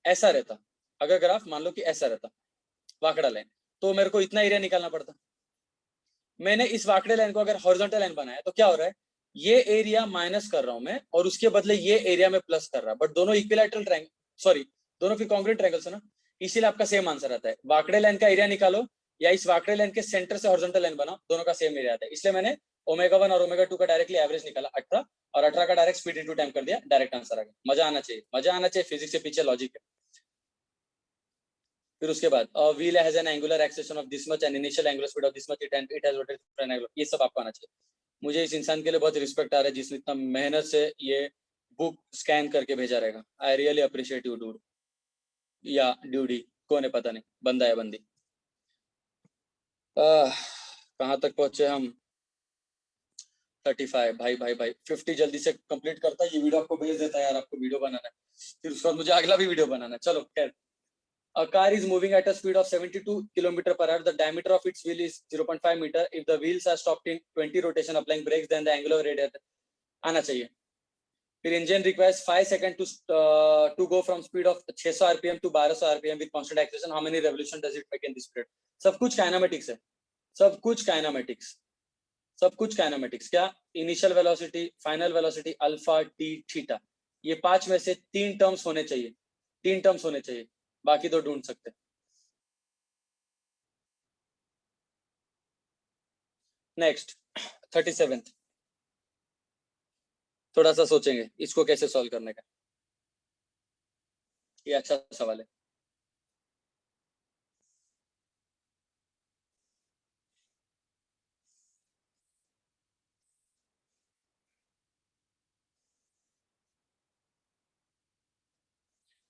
Speaker 1: ऐसा रहता, अगर ग्राफ मान लो कि ऐसा रहता वाकड़ा लाइन, तो मेरे को इतना एरिया निकालना पड़ता। मैंने इस वाकड़े लाइन को अगर हॉरिजॉन्टल लाइन बनाया तो क्या हो रहा है? ये एरिया माइनस कर रहा हूं मैं और उसके बदले ये एरिया में प्लस कर रहा, बट दोनों इक्विलैटरल ट्रायंगल, सॉरी दोनों फिर कॉन्ग्रुएंट ट्रायंगल्स है ना, इसीलिए आपका सेम आंसर आता है। वाकड़े लाइन का एरिया निकालो या इस वाकड़े लाइन के सेंटर से हॉरिजॉन्टल लाइन बनाओ, दोनों का सेम एरिया आता है। इसलिए मैंने ओमेगा 1 और ओमेगा 2 का डायरेक्टली एवरेज निकाला 18, और 18 का डायरेक्ट स्पीड इनटू टाइम कर दिया, डायरेक्ट आंसर आ गया। मजा आना चाहिए, मजा आना चाहिए, फिजिक्स के पीछे लॉजिक है। फिर उसके बाद wheel has an angular acceleration of this much and initial angular speed of this much, it has rotated for an angular, ये सब आपको आना चाहिए। मुझे इस इंसान के लिए बहुत रिस्पेक्ट आ रहा है जिसने इतना मेहनत से ये बुक स्कैन करके भेजा रहेगा। I really appreciate you dude, या ड्यूडी, कौन है पता नहीं, बंदा है बंदी। कहाँ तक पहुंचे हम? 35। भाई भाई भाई 50 जल्दी से कंप्लीट करता, ये वीडियो आपको भेज देता है यार, आपको वीडियो बनाना है, फिर उसके बाद मुझे अगला भी वीडियो बनाना है। चलो खैर, a car is moving at a speed of 72 km/h. The diameter of its wheel is 0.5 meter. If the wheels are stopped in 20 rotation applying brakes, then the angular radius आना चाहिए। फिर engine requires 5 seconds to go from speed of 600 rpm to 1200 rpm with constant acceleration. How many revolution does it make in this period? सब कुछ kinematics है, सब कुछ kinematics, सब कुछ काइनेमेटिक्स। क्या? Initial velocity, final velocity, alpha, T, theta, ये 5 में से 3 टर्म्स होने चाहिए, 3 टर्म्स होने चाहिए, बाकी तो ढूंढ सकते हैं। नेक्स्ट 37th, थोड़ा सा सोचेंगे इसको कैसे सॉल्व करने का, ये अच्छा सवाल है।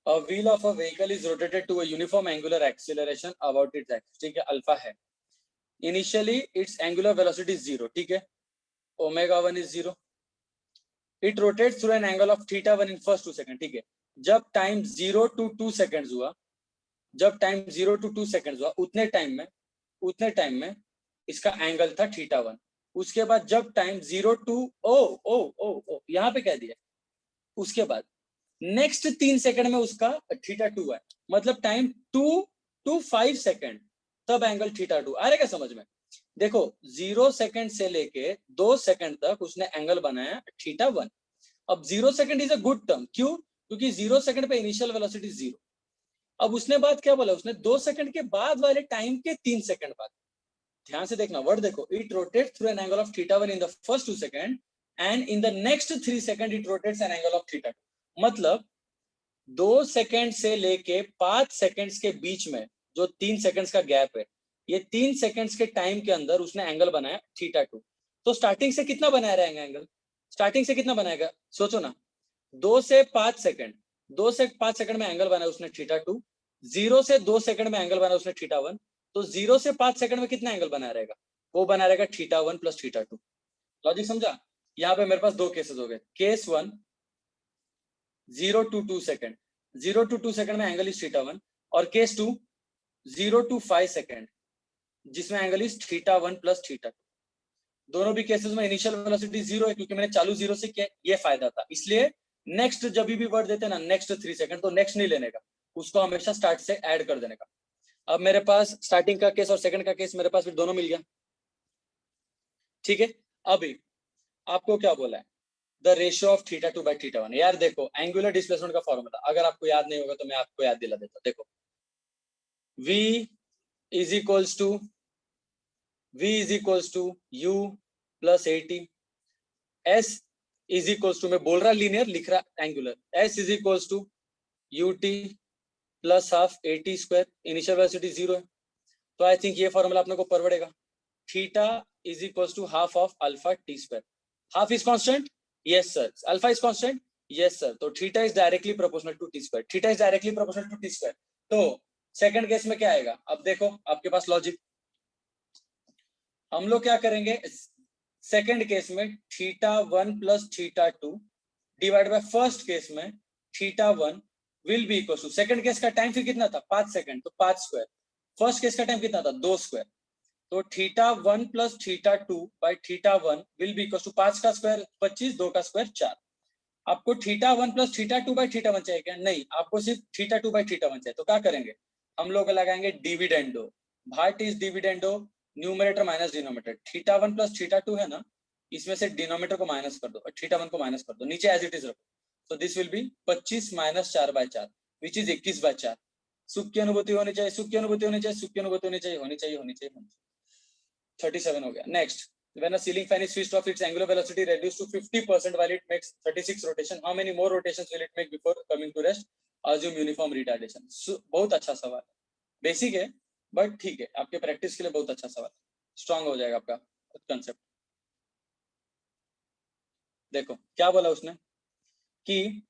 Speaker 1: A wheel of a vehicle is rotated to a uniform angular acceleration about its axis, ठीक है, अल्फा है। Initially its angular velocity is 0, ठीक है, omega 1 is 0. It rotates through an angle of theta 1 in first 2 seconds, ठीक है। जब time 0 to 2 seconds हुआ, जब टाइम 0 to 2 seconds हुआ, उतने टाइम में इसका एंगल था थीटा 1। उसके बाद जब टाइम 0 to ओ यहाँ पे कह दिया, उसके बाद नेक्स्ट 3 सेकंड में उसका थीटा 2 है, मतलब टाइम 2 to 5 सेकंड, तब एंगल थीटा 2 आ रहेगा समझ में। देखो 0 सेकंड से लेके 2 सेकंड तक उसने एंगल बनाया थीटा 1। अब 0 second is a good term, क्यों? क्योंकि 0 सेकंड पे इनिशियल वेलोसिटी 0। अब उसने बात क्या बोला, उसने 2 सेकंड के बाद वाले टाइम के 3 सेकंड बाद, ध्यान से देखना वर्ड देखो, it rotate through an angle of theta 1 in the first 2 second and in the next 3 second it rotates an angle of theta 2। मतलब 2 सेकंड से लेके 5 सेकंड्स के बीच में जो 3 सेकंड्स का गैप है, ये 3 सेकंड्स के टाइम के अंदर उसने एंगल बनाया थीटा 2। तो स्टार्टिंग से कितना बनाया रहेगा एंगल, स्टार्टिंग से कितना बनाएगा सोचो ना, 2 से 5 सेकंड, 2 से 5 सेकंड में एंगल बनाया उसने थीटा 2, 0 से 2 सेकंड में एंगल बनाया उसने थीटा 1, तो 0 से 5 सेकंड में कितना एंगल बनाया रहेगा, वो बना रहेगा थीटा 1 प्लस थीटा 2। लॉजिक समझा? यहाँ पे मेरे पास 2 केसेस हो गए, case 1 0 to 2 second, 0 to 2 second में एंगल इज थीटा 1, और केस 2 0 to 5 सेकंड जिसमें angle is theta 1 plus theta 2। दोनों भी केसेस में इनिशियल वेलोसिटी 0 है, क्योंकि मैंने चालू 0 से किया, ये फायदा था। इसलिए नेक्स्ट जब भी वर्ड देते हैं ना, नेक्स्ट 3 सेकंड, तो नेक्स्ट नहीं लेने का, उसको हमेशा स्टार्ट से ऐड कर देने का। अब मेरे पास स्टार्टिंग का केस और सेकंड का केस मेरे पास फिर दोनों मिल गया, ठीक है। अभी आपको क्या बोला है, the ratio of theta 2 by theta 1। यार देखो एंगुलर डिस्प्लेसमेंट का फॉर्मूला अगर आपको याद नहीं होगा तो मैं आपको याद दिला देता हूं। देखो v is equals to u plus at, s is equals to, मैं बोल रहा लीनियर लिख रहा angular, s is equals to ut plus half at square, initial velocity 0 है, तो आई थिंक ये फॉर्मूला अपने को परवड़ेगा। Theta is equals to half of alpha t square, half is constant, yes sir, alpha is constant, yes sir, तो theta is directly proportional to t square, theta is directly proportional to t square. तो second case में क्या आएगा, अब देखो आपके पास logic, हम लोग क्या करेंगे सेकंड केस में theta 1 plus theta 2 divide by first case में theta 1 will be equal to, second case का टाइम फिर कितना था 5 सेकंड, तो 5 स्क्वायर, फर्स्ट केस का टाइम कितना था 2 स्क्वायर, तो theta 1 plus theta 2 by theta 1 will be equal to 5 का स्क्वायर 25, 2 का स्क्वायर 4। आपको theta 1 plus theta 2 by theta 1 चाहिए क्या? नहीं, आपको सिर्फ थीटा 2 बाई थीटा 1 चाहिए। तो क्या करेंगे, हम लोग लगाएंगे dividendo, what is dividendo, numerator minus denominator, theta 1 plus theta 2 है ना, इसमें से डिनोमिनेटर को माइनस कर दो और थीटा 1 को माइनस कर दो, नीचे एज इट इज रखो, तो this will be 25 minus 4 by 4 which is 21 by 4। सुख की अनुभूति होनी चाहिए, सुख की अनुभूति होनी चाहिए, सुख की अनुभूति होनी चाहिए, होनी चाहिए, होनी चाहिए। 37 हो गया। Next, when a ceiling fan is switched off, its angular velocity reduced to 50% while it makes 36 rotation. How many more rotations will it make before coming to rest? Assume uniform retardation. बहुत अच्छा सवाल है, basic है but ठीक है, आपके practice के लिए बहुत अच्छा सवाल, स्ट्रांग हो जाएगा आपका कंसेप्ट। देखो क्या बोला उसने कि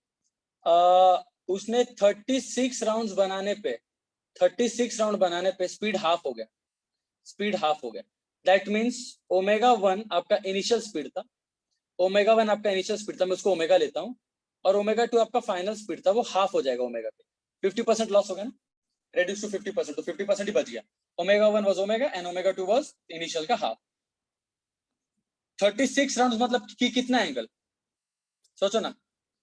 Speaker 1: उसने 36 राउंड्स बनाने पे, 36 राउंड बनाने पे स्पीड हाफ हो गया, स्पीड हाफ हो गया। दैट मीन्स ओमेगा 1 आपका इनिशियल स्पीड था, ओमेगा 1 आपका इनिशियल स्पीड था, मैं उसको ओमेगा लेता हूँ, और ओमेगा 2 आपका फाइनल स्पीड था, वो हाफ हो जाएगा ओमेगा पे, 50% लॉस हो गया ना, रेड्यूस टू 50%, तो 50% ही बच गया। Omega 1 was omega and omega 2 was initial का हाफ। 36 राउंड मतलब कि कितना एंगल, सोचो ना,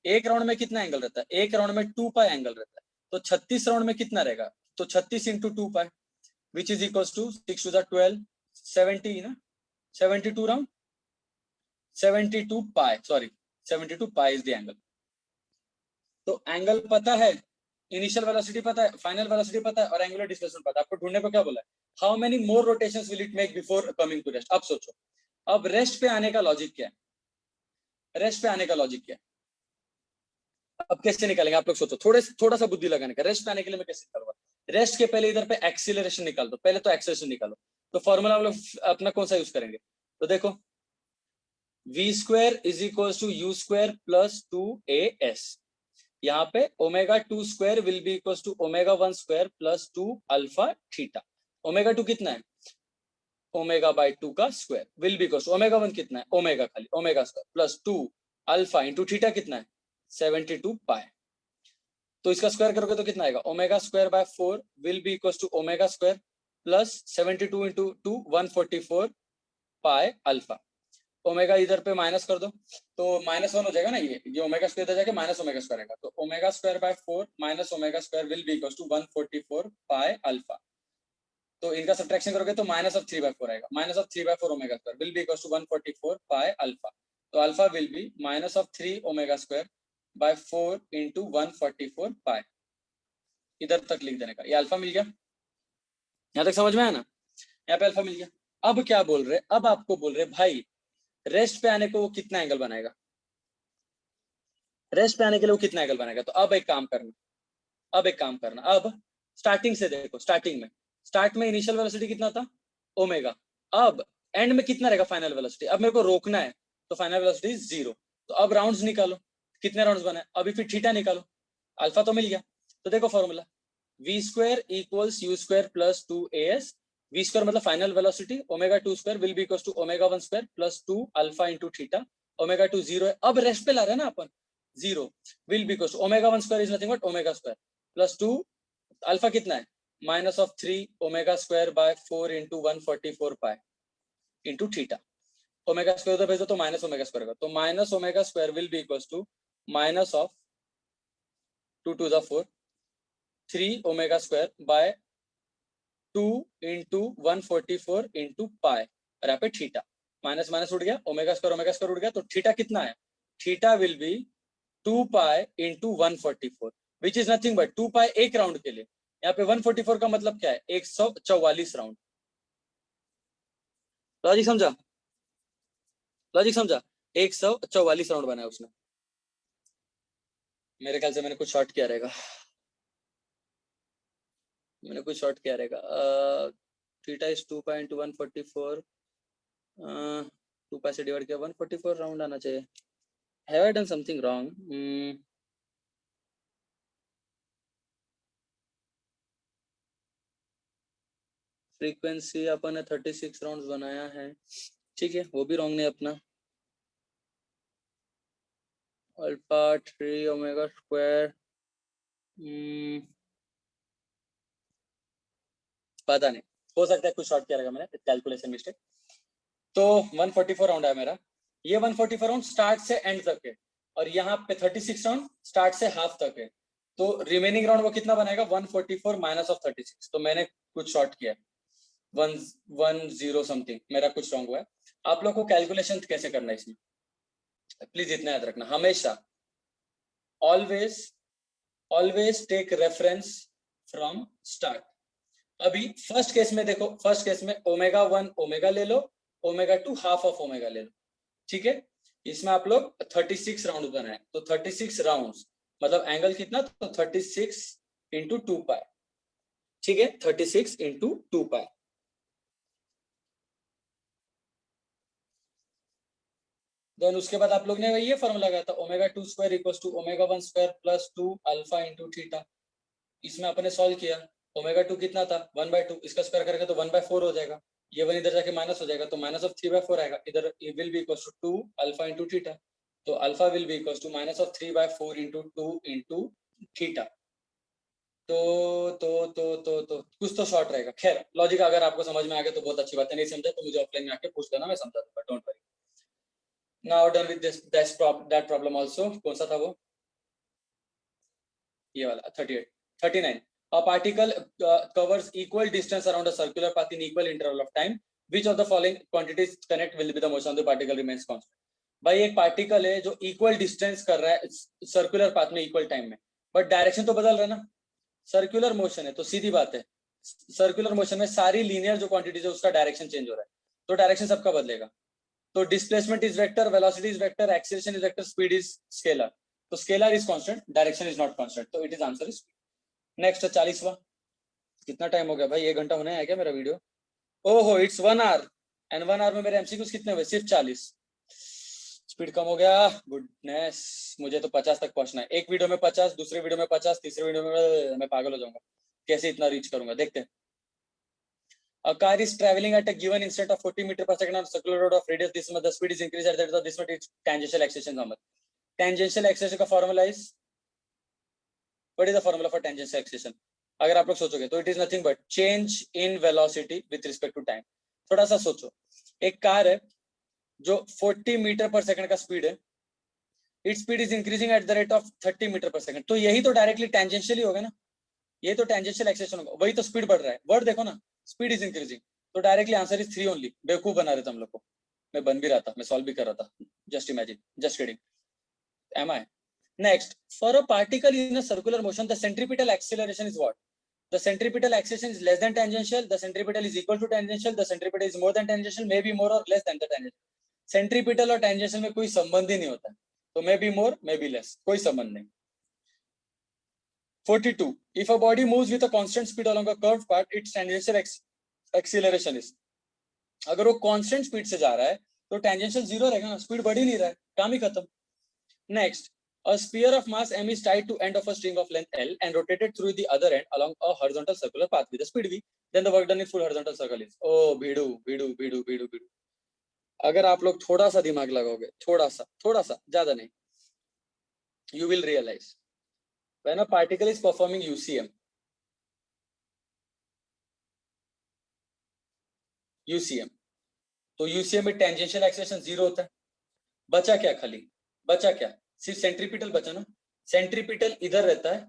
Speaker 1: एक राउंड में कितना एंगल रहता है, एक राउंड में 2 पाई एंगल रहता है, तो 36 राउंड में कितना रहेगा, तो 36 into 2 pi which is equal to 6 to the 12, 70 ना, 72 round, 72 pi, sorry 72 pi is the angle. तो एंगल पता है, इनिशियल वेलोसिटी पता है, फाइनल वेलोसिटी पता है, और एंगुलर डिस्प्लेसमेंट पता है, आपको ढूंढने को क्या बोला है, how many more rotations will it make before coming to rest. अब सोचो अब रेस्ट पे आने का लॉजिक क्या है? रेस्ट पे आने का लॉजिक क्या है? अब कैसे निकालेंगे आप लोग सोचो, थोड़ा सा बुद्धि लगाने का। रेस्ट पे आने के लिए मैं कैसे निकालूंगा? रेस्ट के पहले इधर पे एक्सीलरेशन निकाल दो, पहले तो एक्सेलरेशन निकालो। तो फॉर्मूला हम लोग अपना कौन सा यूज करेंगे? तो देखो v square is equal to u square plus 2as। यहाँ पे omega 2 square will be equal to omega 1 square plus 2 alpha theta. Omega 2 कितना है? ओमेगा बाई 2 का square will be equal to omega 1 कितना है? ओमेगा खाली omega square plus 2 alpha into theta कितना है? 72 पाई। तो इसका स्क्वायर करोगे तो कितना आएगा? Omega square by 4 will be equal to omega square plus 72 into 2 144 pi alpha. Omega इधर पे माइनस कर दो तो -1 हो जाएगा ना, ये ओमेगा स्क्वायर इधर जाके माइनस ओमेगा स्क्वायर आएगा। तो omega square by 4 minus omega square will be equal to 144 pi alpha. तो इनका सब्ट्रैक्शन करोगे तो -3/4 आएगा। -3/4 omega square will be equal to 144 pi alpha. तो alpha will be -3 omega square by 4 into 144 pi. इधर तक लिख देने का, ये अल्फा मिल गया। यहाँ तक समझ में आया ना? यहाँ पे अल्फा मिल गया। अब क्या बोल रहे? अब आपको बोल रहे भाई रेस्ट पे आने को वो कितना एंगल बनाएगा? रेस्ट पे आने के लिए वो कितना एंगल बनाएगा? तो अब एक काम करना, अब स्टार्टिंग से देखो। स्टार्ट में इनिशियल वेलोसिटी कितना था? ओमेगा। अब एंड में कितना रहेगा फाइनल वेलोसिटी? अब मेरे को रोकना है तो फाइनल वेलोसिटी 0। तो अब राउंड्स निकालो, कितने राउंड्स बने? अभी फिर थीटा निकालो। अल्फा तो मिल गया। तो देखो formula, v square equals u square plus 2as। v square मतलब final velocity, omega 2 square will be equals to omega 1 square plus 2 alpha into theta. Omega 2 0 है, अब रेस्ट पे ला रहे हैं ना अपन, 0 will be equals to omega 1 square is nothing but omega square plus 2 alpha कितना है? -3 omega square by 4 into 144 pi into theta. Omega square उधर भेजो तो माइनस ओमेगा स्क्वायर होगा। तो minus omega square will be equals to minus of 2 2 4 3 omega square by 2 into 144 into pi और यहाँ पे थीटा। माइनस माइनस उड़ गया, ओमेगा स्क्वायर उड़ गया। तो थीटा कितना है? Theta will be 2 pi into 144 which is nothing but 2 पाई एक राउंड के लिए। यहाँ पे 144 का मतलब क्या है? 144 राउंड। लॉजिक समझा? 144 राउंड बना है उसने। मेरे ख्याल से मैंने कुछ शॉर्ट किया रहेगा। Theta is 2 pi into 144, 2 pi से डिवाइड किया 144 राउंड आना चाहिए। Have I done something wrong? Frequency अपन ने 36 राउंड्स बनाया है, ठीक है, वो भी रॉन्ग नहीं अपना। अल्फा 3 ओमेगा स्क्वायर, पता नहीं, हो सकता है कुछ शॉर्ट किया रहेगा मैंने, कैलकुलेशन मिस्टेक। तो 144 राउंड है मेरा। ये 144 राउंड स्टार्ट से एंड तक है और यहाँ पे 36 राउंड स्टार्ट से हाफ तक है। तो रिमेनिंग राउंड वो कितना बनाएगा? 144 माइनस ऑफ 36। तो मैंने कुछ शॉर्ट किया, 110 समथिंग, मेरा कुछ रॉन्ग हुआ है। आप लोग को कैलकुलेशन कैसे करना है इसमें प्लीज इतना याद रखना, हमेशा always take reference from start. अभी फर्स्ट केस में देखो, फर्स्ट केस में ओमेगा 1 ओमेगा ले लो, ओमेगा 2 हाफ ऑफ ओमेगा ले लो, ठीक है। इसमें आप लोग 36 राउंड बनाए, तो 36 राउंड्स मतलब एंगल कितना? तो 36 इंटू 2 पाई, ठीक है, 36 इंटू 2 पाई। देन उसके बाद आप लोग ने ये फॉर्मूला लगाया था, omega 2 square equals to omega 1 square plus 2 alpha into theta. इसमें अपने सॉल्व किया, ओमेगा 2 कितना था? 1/2, इसका स्क्वायर करेंगे तो 1/4 हो जाएगा। ये 1 इधर जाके माइनस हो जाएगा, तो माइनस ऑफ 3/4 आएगा। इधर will be equals to 2 alpha into theta. तो alpha will be equals to minus of 3/4 into 2 into theta. तो कुछ तो शॉर्ट रहेगा। खैर लॉजिक अगर आपको समझ में आ गया तो बहुत अच्छी बात है, नहीं समझा तो मुझे ऑफलाइन में आके पूछ लेना, मैं समझा दूंगा, don't worry. Now done with this that problem also. कौन सा था वो? ये वाला 38 39। A particle covers equal distance around a circular path in equal interval of time. Which of the following quantities connect will be the motion of the particle remains constant? भाई एक particle है जो इक्वल डिस्टेंस कर रहा है circular path में equal time में, but direction तो बदल रहा है ना। सर्कुलर मोशन है तो सीधी बात है, सर्कुलर मोशन में सारी लीनियर जो क्वांटिटीज है उसका डायरेक्शन चेंज हो रहा है, तो डायरेक्शन सबका बदलेगा। तो displacement is vector, velocity is vector, acceleration is vector, speed is scalar. तो scalar is constant, direction is not constant, तो it is answer is. Next 40वां. कितना टाइम हो गया भाई, 1 घंटा होने है क्या मेरा वीडियो? ओहो, इट्स 1 आवर एंड 1 आवर में मेरे एमसीक्यूज कितने हुए? सिर्फ 40. स्पीड कम हो गया. गुडनेस, मुझे तो 50 तक पहुंचना है. एक वीडियो में 50, दूसरे वीडियो में 50, तीसरे वीडियो में मैं पागल हो जाऊंगा. कैसे इतना रीच करूंगा, देखते हैं. A car is traveling at a given instant of 40 meter per second on a circular road of radius this much. The speed is increased at that of this much. Its tangential acceleration number. Tangential acceleration का formula is, what is the formula for tangential acceleration? अगर आप लोग सोचोगे तो it is nothing but change in velocity with respect to time. थोड़ा सा सोचो, एक कार है जो 40 मीटर पर सेकंड का स्पीड है, its speed is increasing at the rate of 30 metre per second. तो यही तो डायरेक्टली टेंजेंशियली होगा ना, ये तो टेंजेंशियल एक्सेलेरेशन होगा, वही तो स्पीड बढ़ रहा है. वर्ड देखो ना, स्पीड इज इंक्रीजिंग, तो डायरेक्टली आंसर इज 3 ओनली. बेवकूफ बना रहे थे हम लोग को. मैं बन भी रहा था, मैं सॉल्व भी कर रहा था. Just imagine, just kidding. Am I. Next, for a particle in a circular motion the centripetal acceleration is what? The centripetal acceleration is less than tangential, the centripetal is equal to tangential, the centripetal is more than tangential, may be more or less than the tangential. Centripetal और tangential में कोई संबंध ही नहीं होता है, तो may be more may be less, कोई संबंध नहीं. 42. If a body moves with a constant speed along a curved path, its tangential acceleration is. अगर वो कांस्टेंट स्पीड से जा रहा है तो टेंजेंशियल जीरो रहेगा ना, स्पीड बढ़ ही नहीं रहा है, काम ही खत्म. Next, a sphere of mass m is tied to end of a string of length L and rotated through the other end along a horizontal circular path with a speed v. Then the work done in full horizontal circle is. Oh, भिड़ू भिड़ू भिड़ू भिड़ू भिड़ू. अगर आप लोग थोड़ा सा दिमाग लगाओगे, थोड़ा सा, ज्यादा नहीं, you will realize when a particle is performing UCM, तो UCM में टेंजेंशियल एक्सेलरेशन जीरो होता है. बचा क्या? खाली बचा क्या? सिर्फ सेंट्रीपिटल बचा ना. सेंट्रीपिटल इधर रहता है,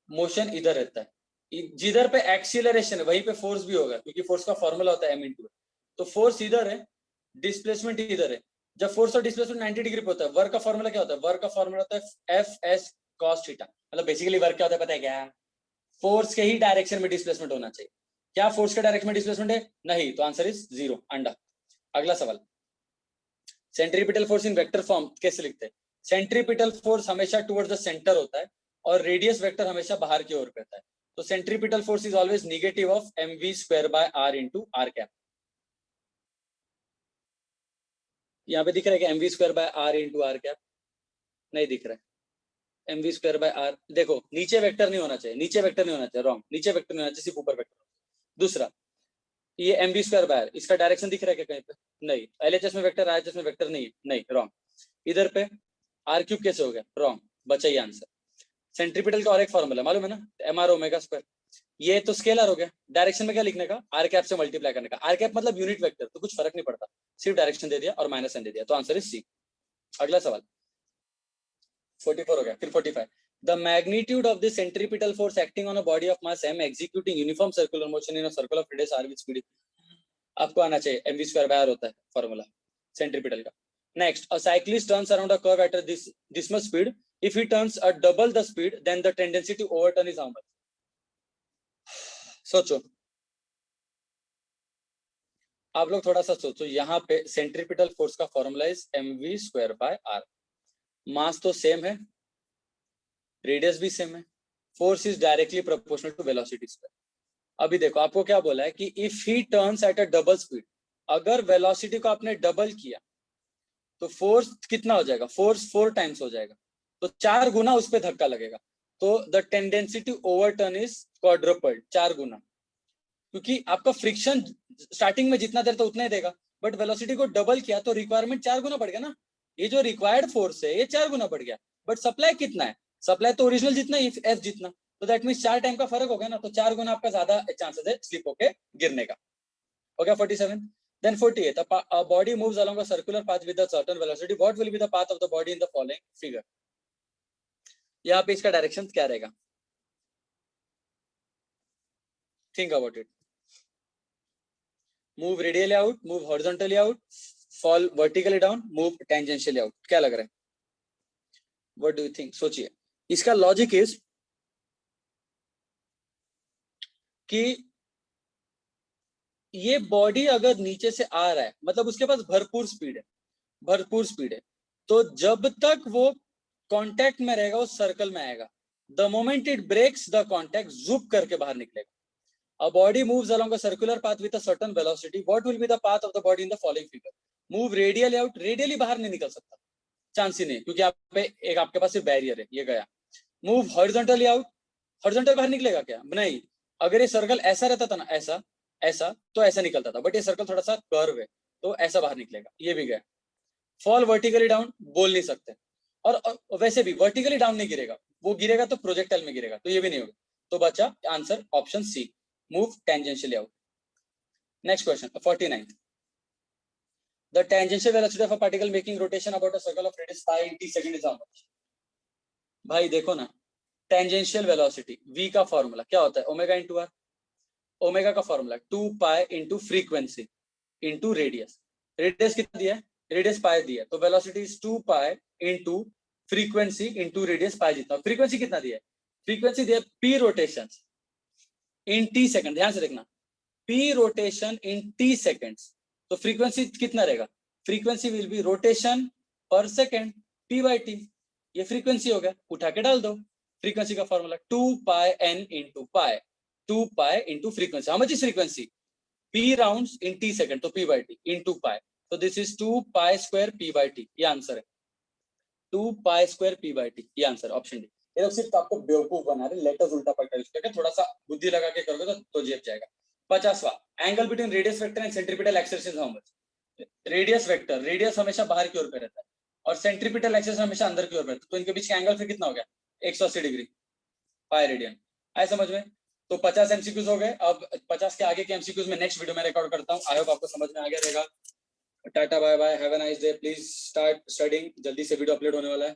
Speaker 1: मोशन इधर रहता है. जिधर पे एक्सीलरेशन है वहीं पे फोर्स भी होगा, क्योंकि फोर्स का फॉर्मूला होता है m into. तो फोर्स इधर है, डिस्प्लेसमेंट इधर है. जब फोर्स और डिस्प्लेसमेंट 90 डिग्री पे होता है, वर्क का फॉर्मूला क्या होता है? वर्क का फॉर्मूला होता है एफ एस कॉस थीटा. मतलब बेसिकली वर्क क्या होता है पता है क्या? फोर्स के ही डायरेक्शन में डिस्प्लेसमेंट होना चाहिए. क्या फोर्स के डायरेक्शन में डिस्प्लेसमेंट है? नहीं, तो आंसर इज जीरो, अंडा. अगला सवाल, centripetal force in vector form कैसे लिखते हैं? सेंट्रीपिटल फोर्स हमेशा टुवर्ड्स द सेंटर होता है और रेडियस वेक्टर हमेशा बाहर की ओर पे होता है. तो centripetal force is always negative of mv square by r into r cap. यहाँ पे दिख रहा है कि mv square by r into r cap? नहीं दिख रहा है. mv स्क्वायर बाय r, देखो नीचे वेक्टर नहीं होना चाहिए, नीचे वेक्टर नहीं होना चाहिए, रॉन्ग. नीचे वेक्टर नहीं होना चाहिए, सिर्फ ऊपर वेक्टर. दूसरा, ये mv स्क्वायर बाय r, इसका डायरेक्शन दिख रहा है क्या कहीं पे? नहीं. LHS में वेक्टर, RHS में वेक्टर नहीं है, नहीं, रॉन्ग. इधर पे r क्यूब कैसे हो गया? रॉन्ग. बचा ही आंसर. सेंट्रीपिटल का और एक फॉर्मूला मालूम है ना, mr ओमेगा स्क्वायर. ये तो स्केलर हो गया. डायरेक्शन में क्या लिखने का? r कैप से मल्टीप्लाई करने का. r कैप मतलब यूनिट वेक्टर, तो कुछ फर्क नहीं पड़ता, सिर्फ डायरेक्शन दे दिया और माइनस n दे दिया, तो आंसर इज सी. अगला सवाल 44 हो गया, फिर 45. The magnitude of the centripetal force acting on a body of mass m executing uniform circular motion in a circle of radius r with speed. आपको आना चाहिए, mv स्क्वायर बाय r होता है फॉर्मूला सेंट्रीपिटल का. Next, a cyclist turns around a curve at this much speed. If he turns at double the speed, then the tendency to overturn is how much? सोचो, आप लोग थोड़ा सा सोचो. यहाँ पे सेंट्रीपिटल फोर्स का formula is mv square by r. Mass तो सेम है, रेडियस भी सेम है, force is directly proportional to velocity square. अभी देखो आपको क्या बोला है कि if he turns at a double speed, अगर वेलोसिटी को आपने डबल किया तो फोर्स कितना हो जाएगा? फोर्स 4 टाइम्स हो जाएगा, तो 4 गुना उस पर धक्का लगेगा. तो the tendency to overturn is quadrupled, 4 गुना. क्योंकि आपका फ्रिक्शन स्टार्टिंग में जितना देर तो उतना ही देगा, बट वेलोसिटी को डबल किया तो रिक्वायरमेंट 4 गुना बढ़ गया ना. ये जो रिक्वायर्ड फोर्स है ये 4 गुना बढ़ गया, बट सप्लाई कितना है? सप्लाई तो ओरिजिनल जितना ही, एफ जितना, तो दैट मींस 4 टाइम का फर्क हो गया ना, तो 4 गुना आपका ज्यादा चांसेस है स्लिप होके गिरने का. हो गया 47. Then 48, a body moves along a circular path with a certain velocity. What will be the path of the body in the following figure? यहाँ पे इसका डायरेक्शन क्या रहेगा? Think about it. Move radially out, move horizontally out, fall vertically down, move tangentially out. क्या लग रहा है? What do you think? सोचिए. इसका लॉजिक इज कि ये बॉडी अगर नीचे से आ रहा है, मतलब उसके पास भरपूर स्पीड है, भरपूर स्पीड है, तो जब तक वो कांटेक्ट में रहेगा उस सर्कल में आएगा, the moment it breaks the contact जुप करके बाहर निकलेगा। A body moves along a circular path with a certain velocity. What will be the path of the body in the following figure? Move radially out. Radially बाहर नहीं निकल सकता, chance ही नहीं, क्योंकि आप पे एक आपके पास बैरियर है, ये गया। मूव हॉरिजॉन्टली आउट, हॉरिजॉन्टल बाहर निकलेगा क्या? नहीं। अगर ये सर्कल ऐसा रहता था ना, ऐसा ऐसा, तो ऐसा निकलता था, बट ये सर्कल थोड़ा सा कर्व है तो ऐसा बाहर निकलेगा, ये भी गया। फॉल वर्टिकली डाउन, बोल नहीं सकते, और वैसे भी वर्टिकली डाउन नहीं गिरेगा, वो गिरेगा तो प्रोजेक्टाइल में गिरेगा, तो ये भी नहीं होगा। तो बचा answer option C, move tangentially out. Next question, 49th. The tangential velocity of a particle making rotation about a circle of radius pi in t second is how much? भाई देखो ना, tangential velocity v का formula क्या होता है? Omega into are. Omega का formula 2 pi into frequency into radius. Radius कितना दिया है? रेडियस पाई दिया है, तो velocity is 2 pi into frequency into radius pi जितना। फ्रीक्वेंसी कितना दिया है? फ्रीक्वेंसी दिया है p rotations in t second. ध्यान से देखना, p rotation in t seconds, तो फ्रीक्वेंसी कितना रहेगा? Frequency will be rotation per second p by t। ये फ्रीक्वेंसी हो गया, उठा के डाल दो। फ्रीक्वेंसी का formula 2 pi n into pi, 2 pi into frequency. How much is frequency? p rounds in t second, तो p by t into pi, तो this is 2 pi square p by t। ये आंसर है, 2 pi square p by t, ये answer option D. ये लोग सिर्फ आपको बेवकूफ बना रहे, लेटर्स उल्टा पलटा यूज करके, थोड़ा सा बुद्धि लगा के करोगे तो जेब जाएगा। 50वां, angle between radius vector and centripetal axis is how much? Radius vector, radius हमेशा बाहर की ओर पे रहता है और सेंट्रीपिटल एक्सिस हमेशा अंदर की ओर पे रहता है, तो इनके बीच का एंगल फिर कितना हो गया? 180 डिग्री, पाई रेडियन। आए समझ में? तो 50 एमसीक्यूज हो गए। अब 50 के आगे के एमसीक्यूज में नेक्स्ट वीडियो में रिकॉर्ड करता हूँ। आई होप आपको समझ में आ गया रहेगा। Ta ta bye bye, have a nice day, please start studying, जल्दी से वीडियो अपलोड होने वाला है।